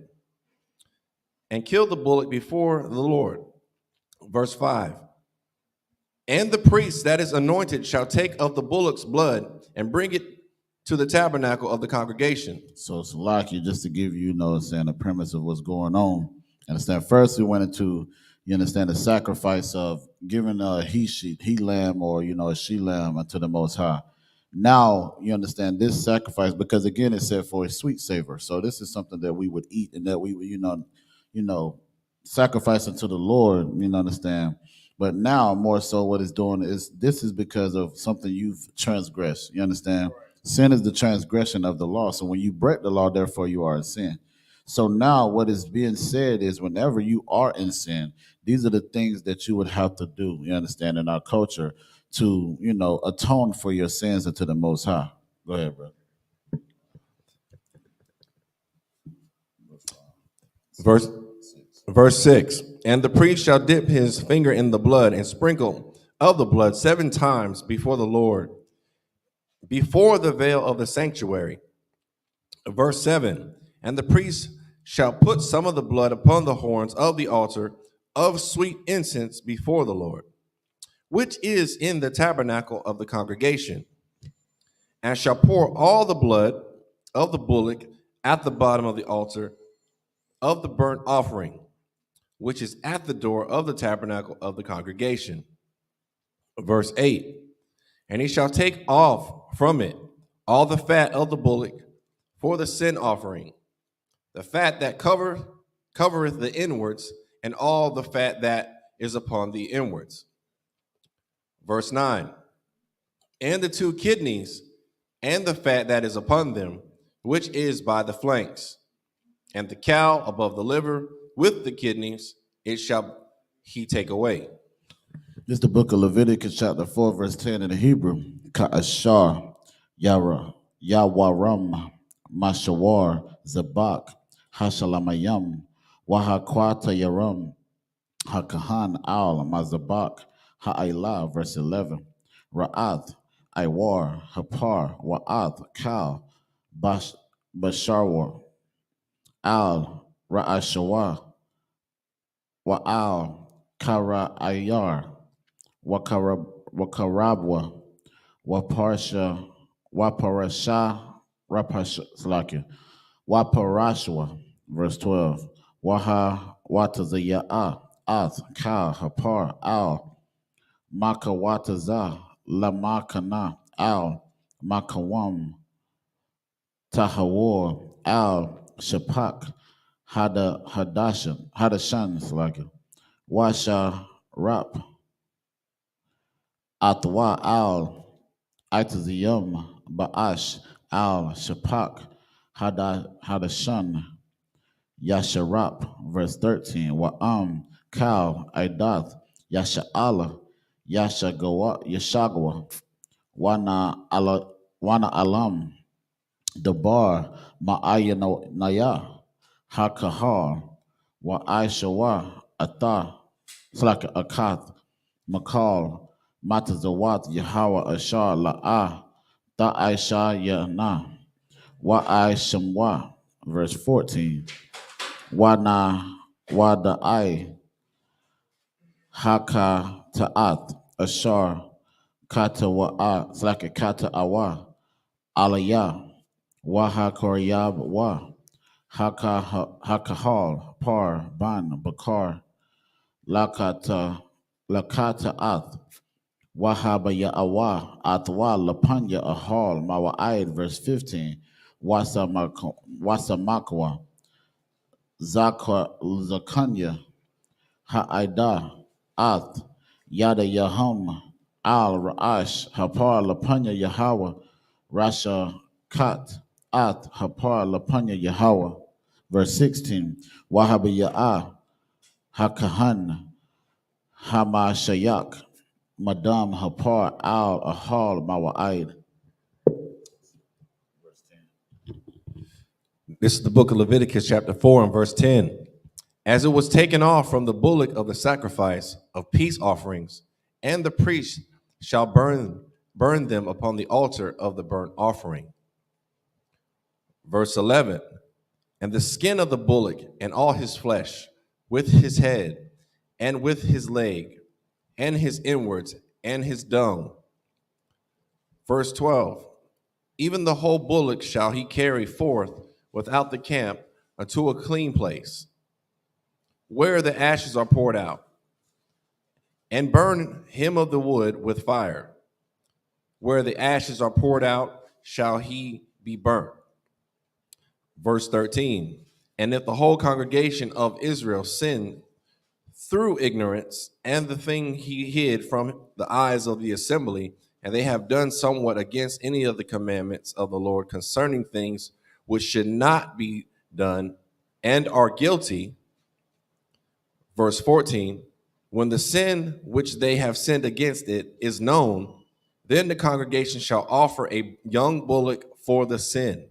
and kill the bullock before the Lord. Verse 5. And the priest that is anointed shall take of the bullock's blood and bring it to the tabernacle of the congregation. So it's lucky, just to give you, the premise of what's going on. Understand? First, we went into, the sacrifice of giving a he lamb or, a she lamb unto the Most High. Now, you understand this sacrifice, because again, it said for a sweet savor. So this is something that we would eat and that we would, sacrifice unto the Lord, understand. But now, more so, what it's doing is this is because of something you've transgressed. You understand? Sin is the transgression of the law. So when you break the law, therefore you are in sin. So now what is being said is whenever you are in sin, these are the things that you would have to do, you understand, in our culture to, atone for your sins unto the Most High. Go ahead, brother. Verse 6. And the priest shall dip his finger in the blood and sprinkle of the blood 7 times before the Lord, before the veil of the sanctuary. Verse 7. And the priest shall put some of the blood upon the horns of the altar of sweet incense before the Lord, which is in the tabernacle of the congregation, and shall pour all the blood of the bullock at the bottom of the altar of the burnt offering, which is at the door of the tabernacle of the congregation. Verse 8. And he shall take off from it all the fat of the bullock for the sin offering, the fat that covereth the inwards, and all the fat that is upon the inwards. Verse 9, and the 2 kidneys, and the fat that is upon them, which is by the flanks, and the cow above the liver with the kidneys, it shall he take away. This is the book of Leviticus, chapter 4, verse 10 in the Hebrew. Ka'ashar, Yara, Yawaram, Mashawar, Zabak, Hashalamayam, Wahakwata Yaram, Hakahan Al, Mazabak, Ha'ailah, verse 11. Ra'ath, Iwar, Hapar, Wa'ath, Kal, Basharwar, Al, Ra'ashawah, Wa'al, Kara'ayar, Wakarabwa, Waparasha, Waparashwa, verse 12. Watazaya, Ath, Ka, Hapar, Al, Makawataza, Lamakana, Al, Makawam, Tahawor, Al, Shapak, Hadashan, Washa, Rap, Atwa, Al, Itaziyum, Ba'ash, Al, Shapak, Hadashan, Yasharap, verse 13. Wa'am, Kal, Idath, Yasha'ala, Yashagawa, Wana Alam, Dabar, Ma'ayanaya, Hakahar, Wa'aishawa, Atha, Akath, Makal, Matazawat, Yahweh, Ashar, La'ah, Ta'aisha, Yana, Wa'aishamwa, verse 14. Wada'ai, Haka Ta'ath, Ashar, Kata Wa'a, Kata Awa, Alaya, Waha Koryab Wa, Hakahal, Par, Ban, Bakar, Lakata Ath, Wahaba Ya'awa, Athwa, Lapanya, Ahal, Mawa'id, verse 15, Wasamakwa, Zakanya, Ha'ida, Ath, Yada Yahum, Al Ra'ash, Hapar, Lapanya, Yahweh, Rasha Kat, Ath, Hapar, Lapanya, Yahweh. Verse 16, Wahaba Ya'ah, Hakahan, Hamashayak, Madam, Hapar, Al, Ahal, Mawa'id. This is the book of Leviticus, chapter 4, and verse 10. As it was taken off from the bullock of the sacrifice of peace offerings, and the priest shall burn them upon the altar of the burnt offering. Verse 11, and the skin of the bullock and all his flesh, with his head, and with his leg, and his inwards, and his dung. Verse 12, even the whole bullock shall he carry forth without the camp unto a clean place, where the ashes are poured out, and burn him of the wood with fire. Where the ashes are poured out shall he be burnt. Verse 13, and if the whole congregation of Israel sin through ignorance, and the thing he hid from the eyes of the assembly, and they have done somewhat against any of the commandments of the Lord concerning things which should not be done, and are guilty. Verse 14, when the sin which they have sinned against it is known, then the congregation shall offer a young bullock for the sin,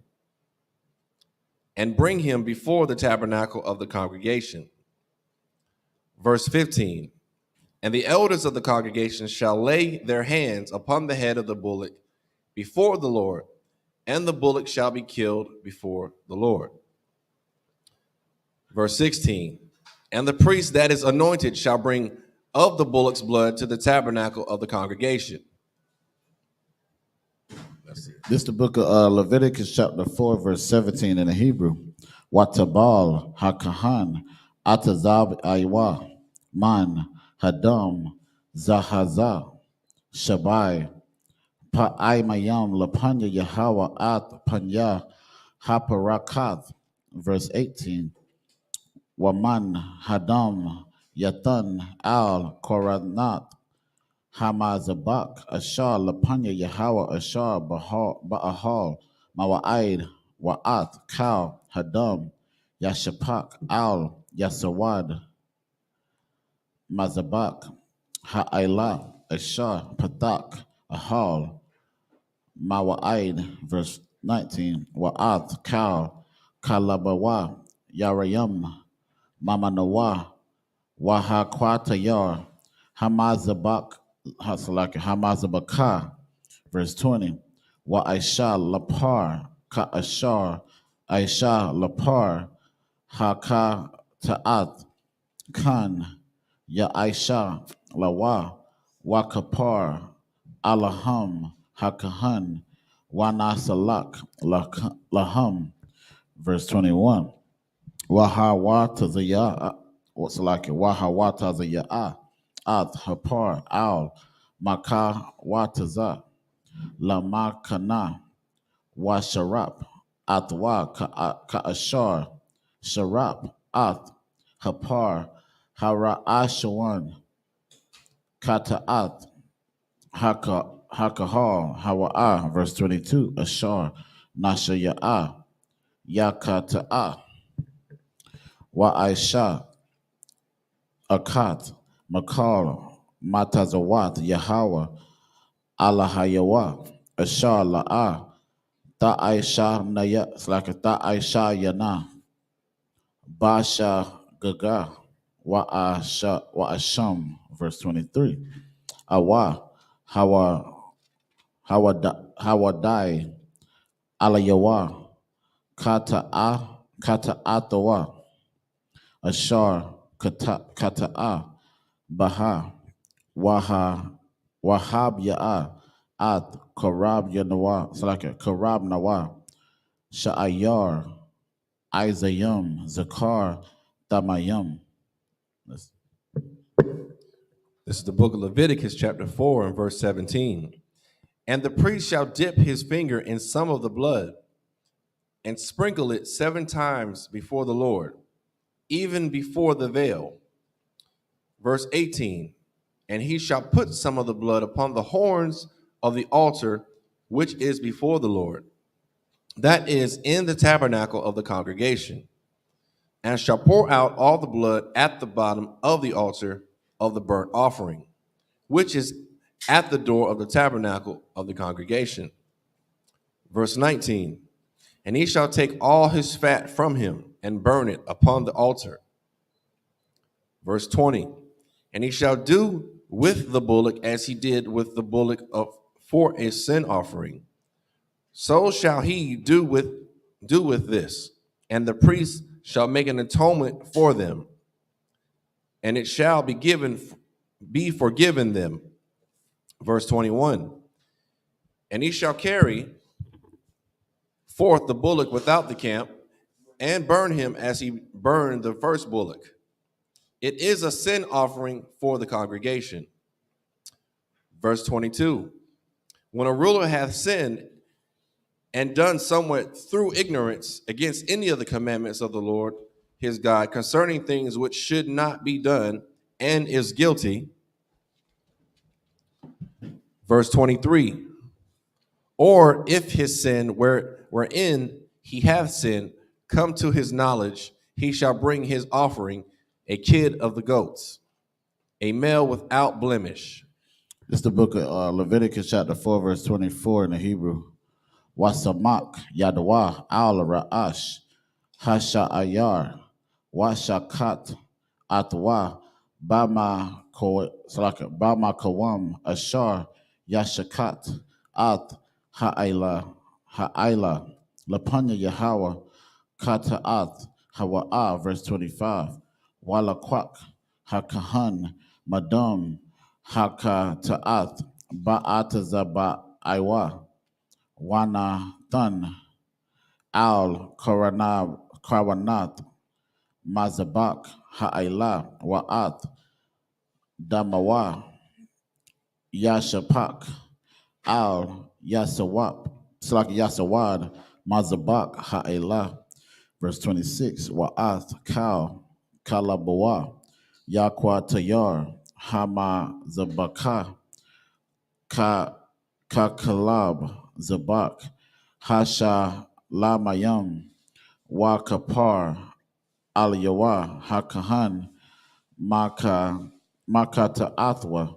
and bring him before the tabernacle of the congregation. Verse 15, and the elders of the congregation shall lay their hands upon the head of the bullock before the Lord, and the bullock shall be killed before the Lord. Verse 16, and the priest that is anointed shall bring of the bullock's blood to the tabernacle of the congregation. This is the book of Leviticus, chapter 4, verse 17 in the Hebrew. Watabal, Hakahan, Atazab Aywa, Man, Hadam, Zahaza, Shabai, Pa'ai mayam lapanya Yahweh at panya haparakath. Verse 18. Waman hadam yatan al koranat hamazabak ashar lapanya Yahweh ashar ba'ahal mawa'id wa'at kal hadam yashapak al yasawad mazabak ha'ila ashar patak ahal mawa'id. Verse 19. Wa'at kal kalabawa yarayam mamanawa wahakwatayar hamazabak hamazabaka. Verse 20. Wa aisha lapar ka ashar aisha lapar haka ta'at kan ya aisha lawa wakapar alaham hakahan wanasalak laham. Verse 21. Wahawatazaya what's like it? Wahawatazaya at hapar al maka wataza lamakana wa sharap atwa ka ashar sharap at hapar hara ashawan kataat hakahal hawa'a. Verse 22. Ashar nashaya'a yakata'a wa aisha akat makal matazawat Yahweh alahayawa ashar la'a ta aisha naya. It's like a ta aisha yana basha gaga wa asham. Verse 23. Awa hawadai alayawa kata atawa ashar kata'a baha wahab ya'a at karab yanawa. It's like a karab nawa sha'ayar Isayam zakar tamayam. This is the book of Leviticus, chapter 4, and verse 17. And the priest shall dip his finger in some of the blood and sprinkle it 7 times before the Lord, even before the veil. Verse 18. And he shall put some of the blood upon the horns of the altar which is before the Lord, that is in the tabernacle of the congregation, and shall pour out all the blood at the bottom of the altar of the burnt offering, which is at the door of the tabernacle of the congregation. Verse 19. And he shall take all his fat from him and burn it upon the altar. Verse 20. And he shall do with the bullock as he did with the bullock for a sin offering. So shall he do with this, and the priest shall make an atonement for them, and it shall be forgiven them. Verse 21. And he shall carry forth the bullock without the camp, and burn him as he burned the first bullock. It is a sin offering for the congregation. Verse 22. When a ruler hath sinned and done somewhat through ignorance against any of the commandments of the Lord his God concerning things which should not be done, and is guilty. Verse 23. Or if his sin wherein he hath sinned come to his knowledge, he shall bring his offering, a kid of the goats, a male without blemish. This is the book of Leviticus chapter 4, verse 24 in the Hebrew. Wasamak Yadwa al Ra'ash Hasha'ayar Washakat Atwa Bama Kawam Ashar Yashakat At Ha'ila Lapanya Yahweh Kata'at Hawa'a. Verse 25. Walakwak Hakahan Madam Hakata'at Ba'atazaba Iwa Wana Thun Al Karanat Mazabak Ha'ila Wa'at Damawa Yashapak al Yasawap, Salak Yasawad, Mazabak Ha'elah. Verse 26, Wa'ath Kal Kalabawa, Yaqua Tayar, Hama Zabaka, Kakalab Zabak, Hasha Lamayam, Wa Kapar, Al Yawa, Hakahan, Makata Athwa,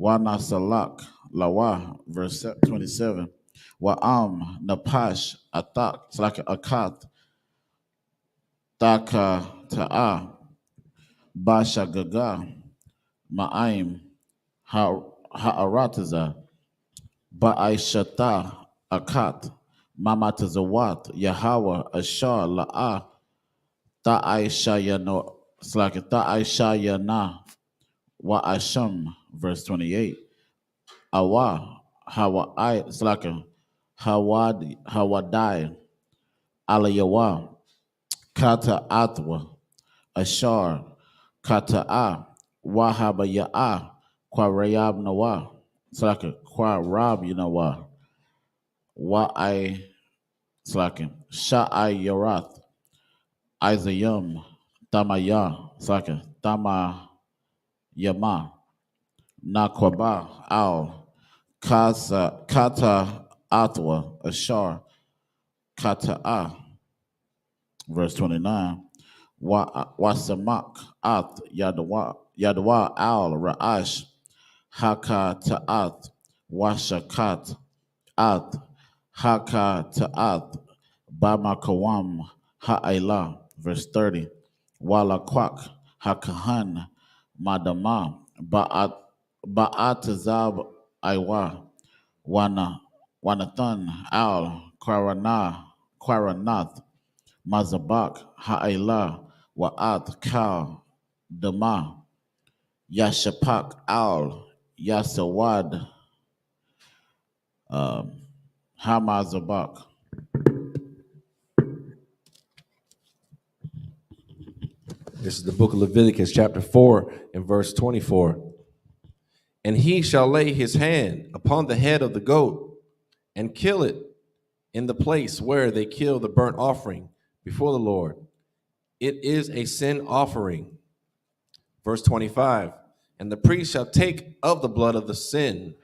Wana Salak, Lawa, verse 27. Wa'am Napash Atak, it's like Akath, Taka Ta'a, Basha Gaga, Ma'aim, Ha'arataza, Ba'aishata, Akat, Mamatazawat, Yahweh, Ashar, La'a, Ta'aishayano, it's like Ta'aishayana, Wa'asham, verse 28. Awa, Hawai, it's like Hawadai, Alayawa, Kata Athwa, Ashar, Kata'a, Wahaba Ya'a, Kwarayab Nawa, Slaka, Kwarab Yunawa, Wa'ai, Slaka, Sha'ai Yarath, Izayum, Tamaya, Slaka, Tama Yama, Nakwaba, Al, Kata Athwa, Ashar, Kata'a, verse 29. Wasamak Ath Yadwa Al Ra'ash Haka Ta'ath Washakat Ath Haka Ta'ath Bamakawam Ha'ila, verse 30. Wala Kwak Hakahan Madama Ba'atazab Iwa Wanathan Al Quaranath Mazabak, Ha'ela, Wa'at, Kal, Dama, Yashapak, Al, Yasawad, Hamazabak. This is the book of Leviticus, chapter 4, and verse 24. And he shall lay his hand upon the head of the goat and kill it in the place where they kill the burnt offering before the Lord. It is a sin offering. Verse 25. And the priest shall take of the blood of the sin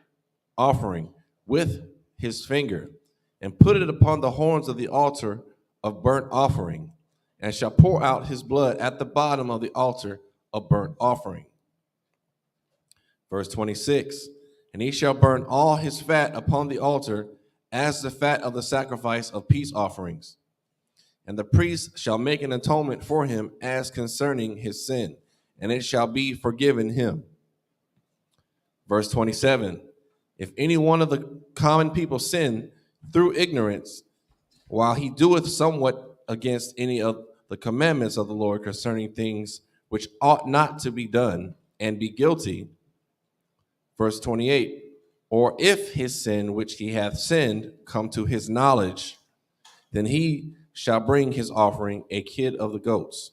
offering with his finger and put it upon the horns of the altar of burnt offering, and shall pour out his blood at the bottom of the altar of burnt offering. Verse 26. And he shall burn all his fat upon the altar as the fat of the sacrifice of peace offerings. And the priest shall make an atonement for him as concerning his sin, and it shall be forgiven him. Verse 27. If any one of the common people sin through ignorance, while he doeth somewhat against any of the commandments of the Lord concerning things which ought not to be done, and be guilty. Verse 28. Or if his sin which he hath sinned come to his knowledge, then he shall bring his offering a kid of the goats,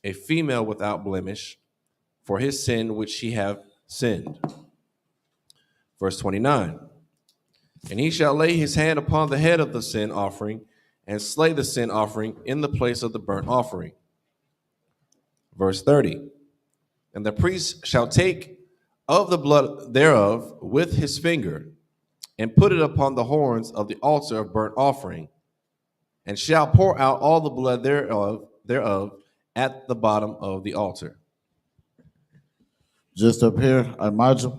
a female without blemish, for his sin which he hath sinned. Verse 29. And he shall lay his hand upon the head of the sin offering and slay the sin offering in the place of the burnt offering. Verse 30. And the priest shall take of the blood thereof with his finger and put it upon the horns of the altar of burnt offering, and shall pour out all the blood thereof at the bottom of the altar. Just up here, I imagine.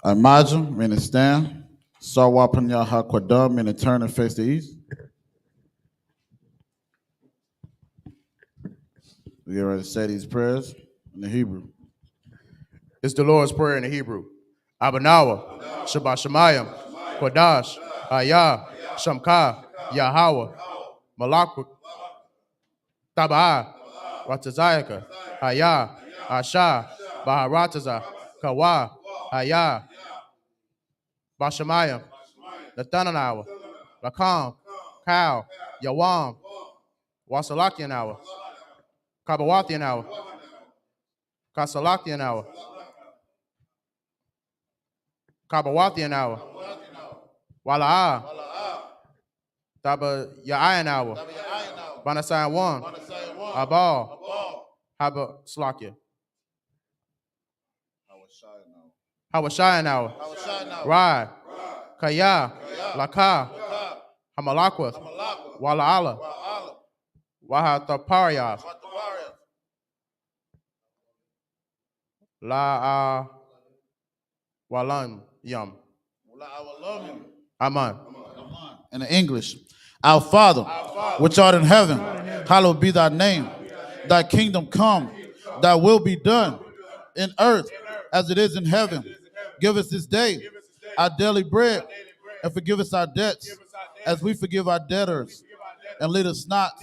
Imagine, meaning stand. Sarwapanya Hakwadam, meaning turn and face the east. We already say these prayers in the Hebrew. It's the Lord's Prayer in the Hebrew. Abanawa, Shabbat Shemayim, Kodash, Hayah, Shamka, Yahweh, Malakut, Taba'ah, Ratazayaka, Hayah, Asha, Baharataza, Kawa, Hayah, Bashamayim, Nathananawa, Lakam, Kal, Yawam, Wasalakian hour, Kabawathian hour, Kasalakian hour, Kabawathian hour, Wala'ah, Taba Ya'ayan hour, Banasayan 1, Abal, Haba Slakia, Hawashayan hour, Rai, Kaya, Laka, Hamalakwath, Wala'ala, Wahatapariyath, La Walam Yum. Aman. In the English, our Father, which art in heaven, hallowed be thy name. Thy kingdom come, thy will be done in earth as it is in heaven. Give us this day our daily bread, and forgive us our debts as we forgive our debtors. And lead us not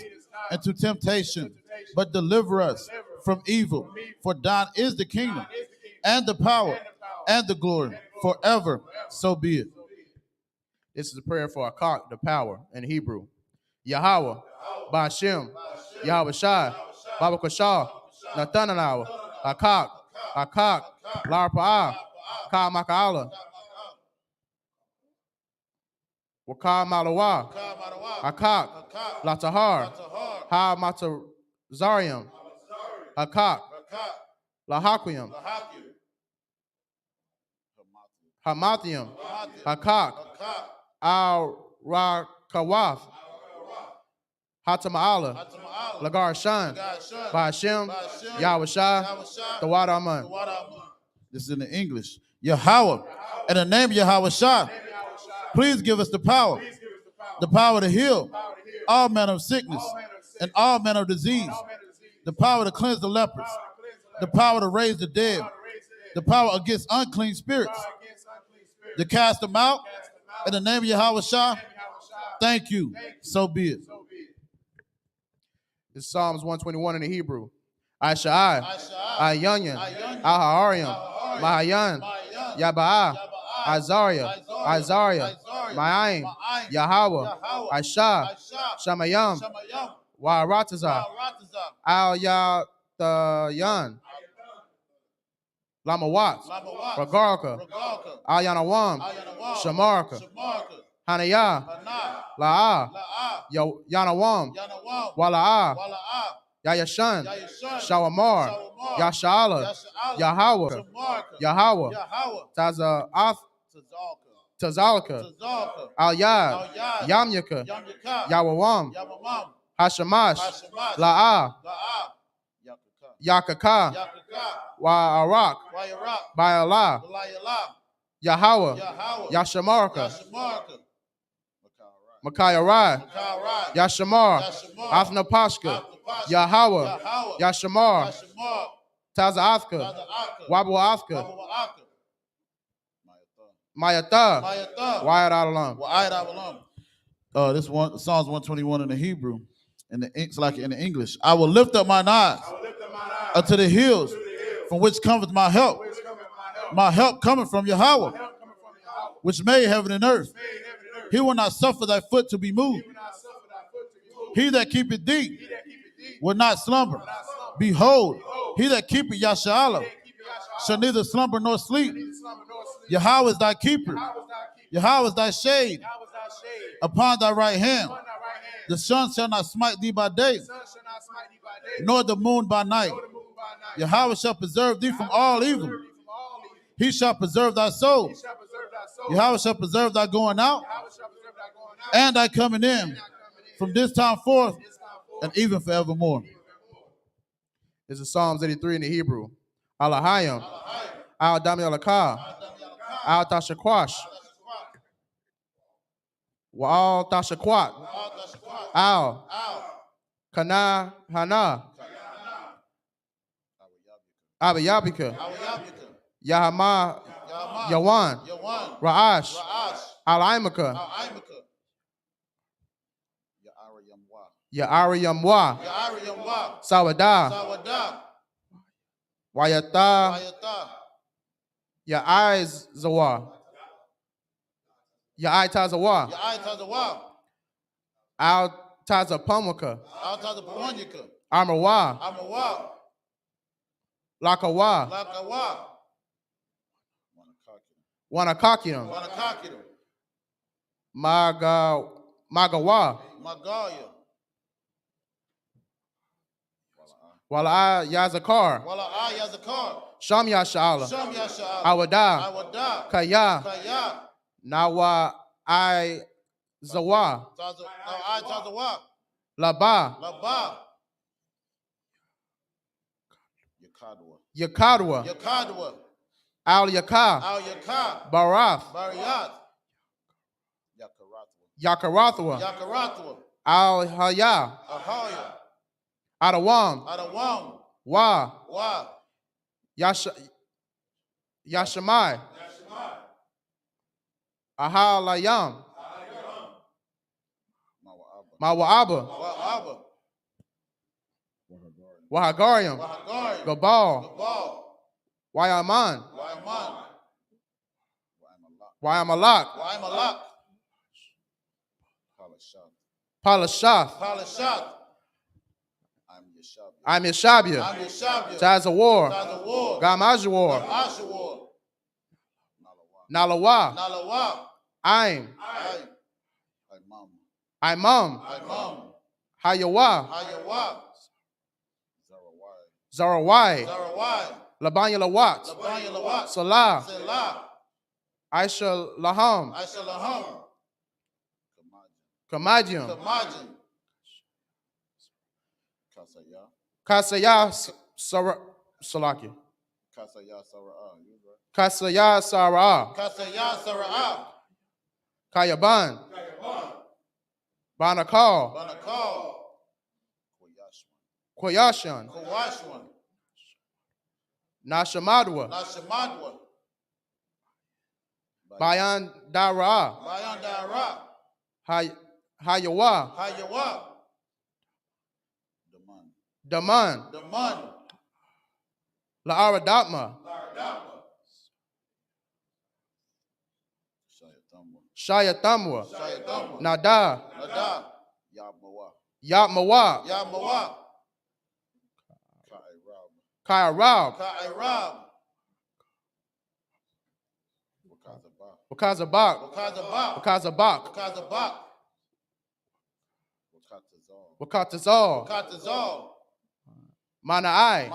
into temptation, but deliver us from evil. For thine is the kingdom, and the power, and the glory, forever. So be it. This is a prayer for Akak, the power, in Hebrew. Yahweh, Ba'ashem, Yahweh Shai, Baba Kashah, Nathananawa, Akak, Larpa'ah, Ka Maka'ala, Waka Malawa, Akak, Latahar, Ha Matazarium, Akak, Lahaquium, Hamathium, Akak, Al-Rakawath, Hatama'ala, Lagar Shan, Ba'ashem, Yahweh Shai, Tawad Aman. This is in the English. Yahweh, in the name of Yahweh Shai, please give us the power to heal all manner of sickness and all manner of disease, the power to cleanse the lepers, the power to raise the dead, the power against unclean spirits, to cast them out in the name of Yahweh Shai. Thank you. So be it. It's Psalms 121 in the Hebrew. I-Shai, I-Yunyan, I-Ha'ariam, Mahayan, Yaba'ah, Azariah, Ma'ayin, Yahweh, Aisha, Shamayam, Wa'aratazah, Al-Yatayan, Lamawat, Ragarka, Al-Yanawam, Shamarka, Hanayah, La'ah, Yanawam, Wala'ah, Yayashan, Shawamar, Yashala, Yahweh, Tazalka, Al-Yad, Yamyaka, Yawawam, Hashamash, La'ah, Yakaka, Wa'arak, Ba'alah, Yahweh, Yashamarka, Makayarai, Yashamar, Afnapashka, Yahweh, Yashamar, Tazaathka, Wabuathka, Mayatha, Wa'ad Alam. This one, Psalms 121 in the Hebrew, it's like in the English. I will lift up mine eyes unto the hills, from which cometh my help. My help cometh from Yahweh, which made heaven and earth. He will not suffer thy foot to be moved. He that keepeth thee will not slumber. Behold, he that keepeth Yasha'Allah shall neither slumber nor sleep. Yahweh is thy keeper. Yahweh is thy shade upon thy right hand. The sun shall not smite thee by day, nor the moon by night. Yahweh shall preserve thee from all evil. He shall preserve thy soul. Yahweh shall preserve thy going out and thy coming in from this time forth and even forevermore. This is Psalms 83 in the Hebrew. Alahayim, Al-Dami Alakah, Al Tashakwash. Wa'al Tashakwat. Al. Kana Hana. I.S.U.P.K. Yahama Yawan. Ra'ash. Al-I.M.K. Ya'ariyamwa. Sawada. Wayata. Ya'ai-Zawa. Ya'ai-Tazawa. Al-Tazapamwaka. Armawa. Lakawa. Wanakakinum. Magawa. Wala Yazakar. Sham Yashala. Awada. Kaya. Nawa I Zawa. Laba. Yakadwa. Al Yaka. Barath. Yakarathwa. Al Haya. Adawam. Wa. Yashamai. Ahalayam. Mawa'aba. Wahagariam. Gabal. Wayaman. Wayamalak. Palashath. I'm Yeshabia. Tazawar. Gamajawar. Nalawa. Aim. Imam. Hayawa. Zarawai. Labanya Lawat. Salah. Aisha Laham. Kamadium. Kasaya Salaki. Kasaya Sara'ah. Kayaban. Banakal. Koyashan. Nashamadwa. Bayan Dara. Hayawa. Daman. La'ara Datma. Shayatamwa. Nada. Yapmawa. Kairab. Wakazabak. Wakatazal. Mana'ai.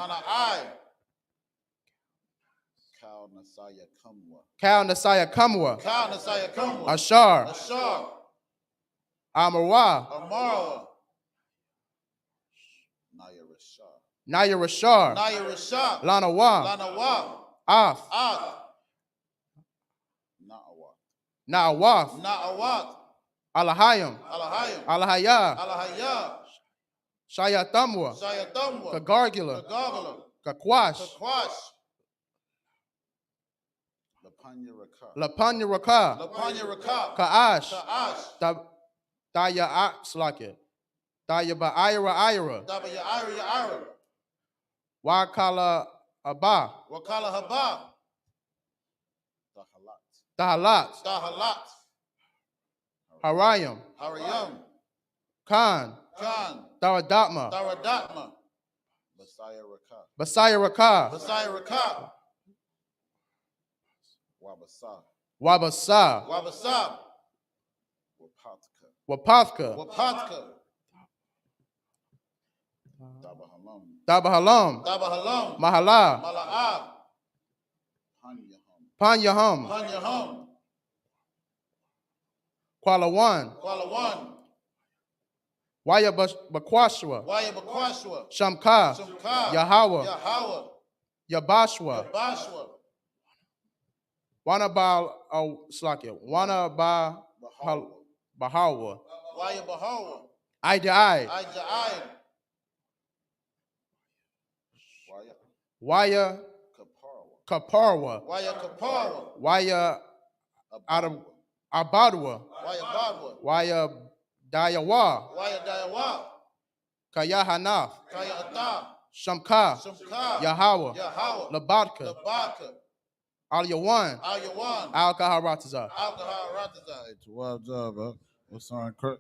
Kal Nasaya Kamwa. Ashar. Amarwa. Naya Rashar. Lanawa. Af. Na'awaf. Alahayam. Alahaya. Shayatamwa. Kagargula. Kakwash. Lapanya Raka. Ka'ash. Daya Slake. Daya Ba'ira. Wakala Haba. Dahalat. Harayam. Khan. Daradatma. Basaya Raka. Wabasa. Wapathka. Dabahalam. Mahala. Panyaham. Kuala Waya Bakwashwa. Shamka. Yahawa. Yabashwa. Wana ba Slakia. Wana ba Bahawa. Waya Bahawa. Eye to eye. Eye to eye. Waya Kaparwa. Waya Kapara. Waya Abadwa. Waya Badwa. Waya Dayawa. Waya Dayawa. Kayahanna. Kaya Ata. Shamka. Shamka. Yahweh. Yahweh. Labadka. Labaka. Al Yawan. Al Yawan. Al Kaharataza. Alcohol Ratazai. It's a wild job, huh? What's on Kirk?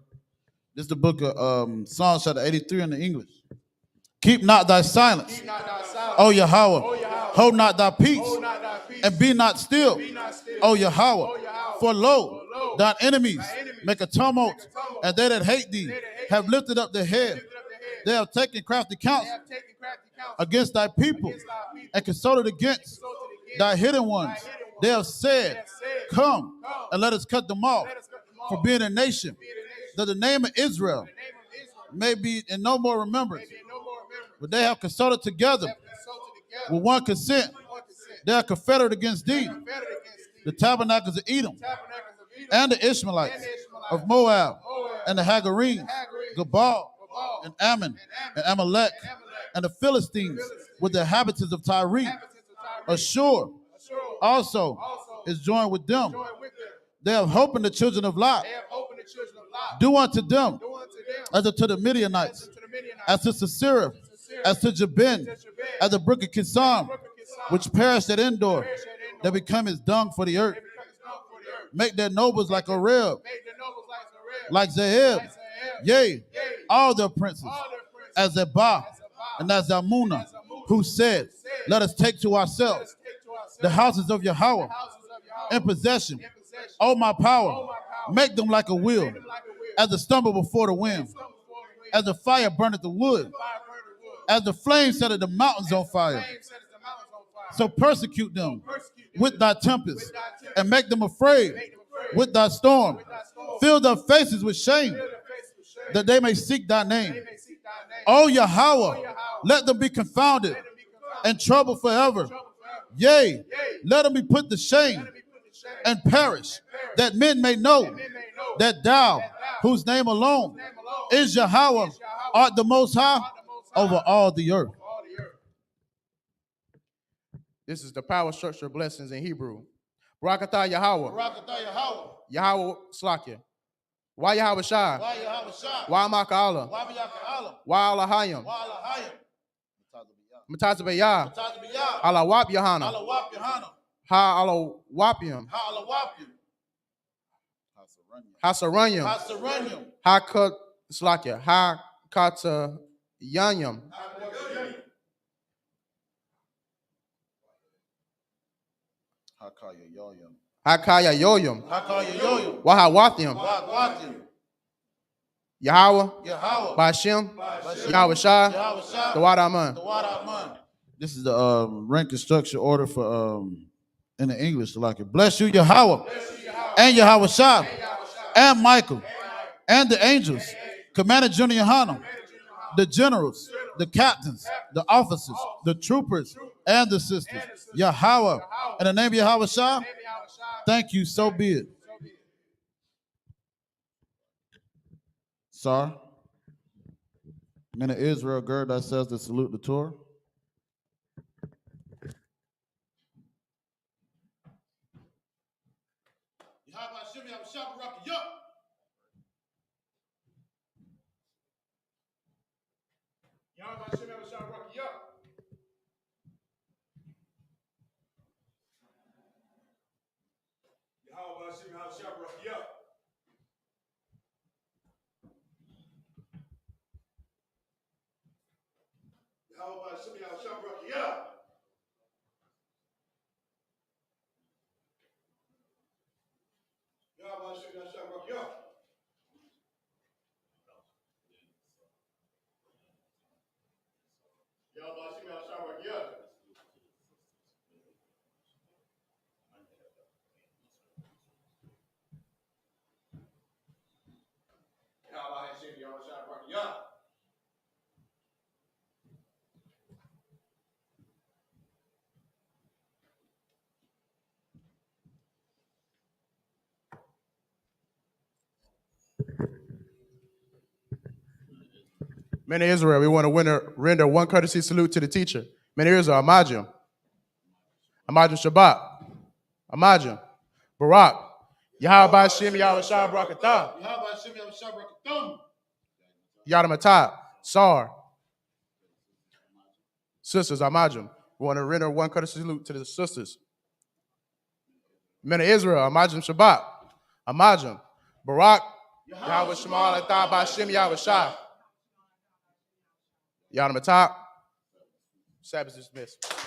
This is the book of Psalms chapter 83 in the English. Keep not thy silence, O Yahweh. Hold not thy peace, and be not still, O Yahweh. For lo, thine enemies make a tumult, and they that hate thee have lifted up their head. They have taken crafty counsel against thy people, and consulted against thy hidden ones. They have said, come, and let us cut them off, for being a nation, that the name of Israel may be in no more remembrance. But they have consulted together with one consent. They are confederate against thee, the tabernacles of Edom, and the Ishmaelites of Moab, and the Hagarenes, Gabal, and Ammon, and Amalek, and the Philistines with the inhabitants of Tyre. Ashur also is joined with them. They have hope in the children of Lot. Do unto them as unto the Midianites, as to Sisera, as to Jabin, as the brook of Kissam, which perished at Endor, that become as dung for the earth. Make their nobles like Oreb, like Zaheb, yea, all their princes, as Zebah and as Zalmunna, who said, let us take to ourselves the houses of Yahweh in possession. O my power, make them like a wheel, as a stumble before the wind, as the fire burneth the wood, as the flame setteth the mountains on fire. So persecute them with thy tempest, and make them afraid with thy storm. Fill their faces with shame, that they may seek thy name. O Yahweh, let them be confounded and troubled forever. Yea, let them be put to shame and perish, that men may know that thou, whose name alone is Yahweh, art the most high over all the earth. This is the power structure blessings in Hebrew. Barakatah Yahweh. Barakatah Yahweh. Yahweh Slakia. Why Yahweh Shai? Why Yahweh Shai? Why Maka'ala? Why Yahweh? Why Alahayim? Why Alahayim? Matazabayah. Matazabayah. Alawap Yahanna. Alawap Yahanna. Ha Alawapium. Ha Alawapium. Hasaranyam. Hasaranyam. Ha Kat Slakia. Ha Kata Yanyam. Hakaya Yoyam. Hakaya Yoyam. Hakaya Yoyam. Wahawathium. Wahawathium. Yahweh. Yahweh. Bashem. Yahweh Shai. Yahweh Shai. The Wad Aman. The Wad Aman. This is the rank and structure order for in the English. Like it. Bless you, Yahweh. And Yahweh Shai. And Michael. And the angels. Commander General YAHANNA. The generals, the captains, the officers, the troopers, and the sisters. Yahweh. In the name of Yahweh Shai, thank you, so be it. Sir, men of Israel, gird thyself to salute the Torah. Men of Israel, we want to render one courtesy salute to the teacher. Men of Israel, Amajim. Amajim Shabbat. Amajim. Barak. Yahweh Hashem, Yahweh Shah Barakatah. Yadamatah. Sar. Sisters, Amajim. We want to render one courtesy salute to the sisters. Men of Israel, Amajim Shabbat. Amajim. Barak. Yahweh Shema Alatah B'Hashem Yahweh Shah. Yadamatah. Sabbath is dismissed.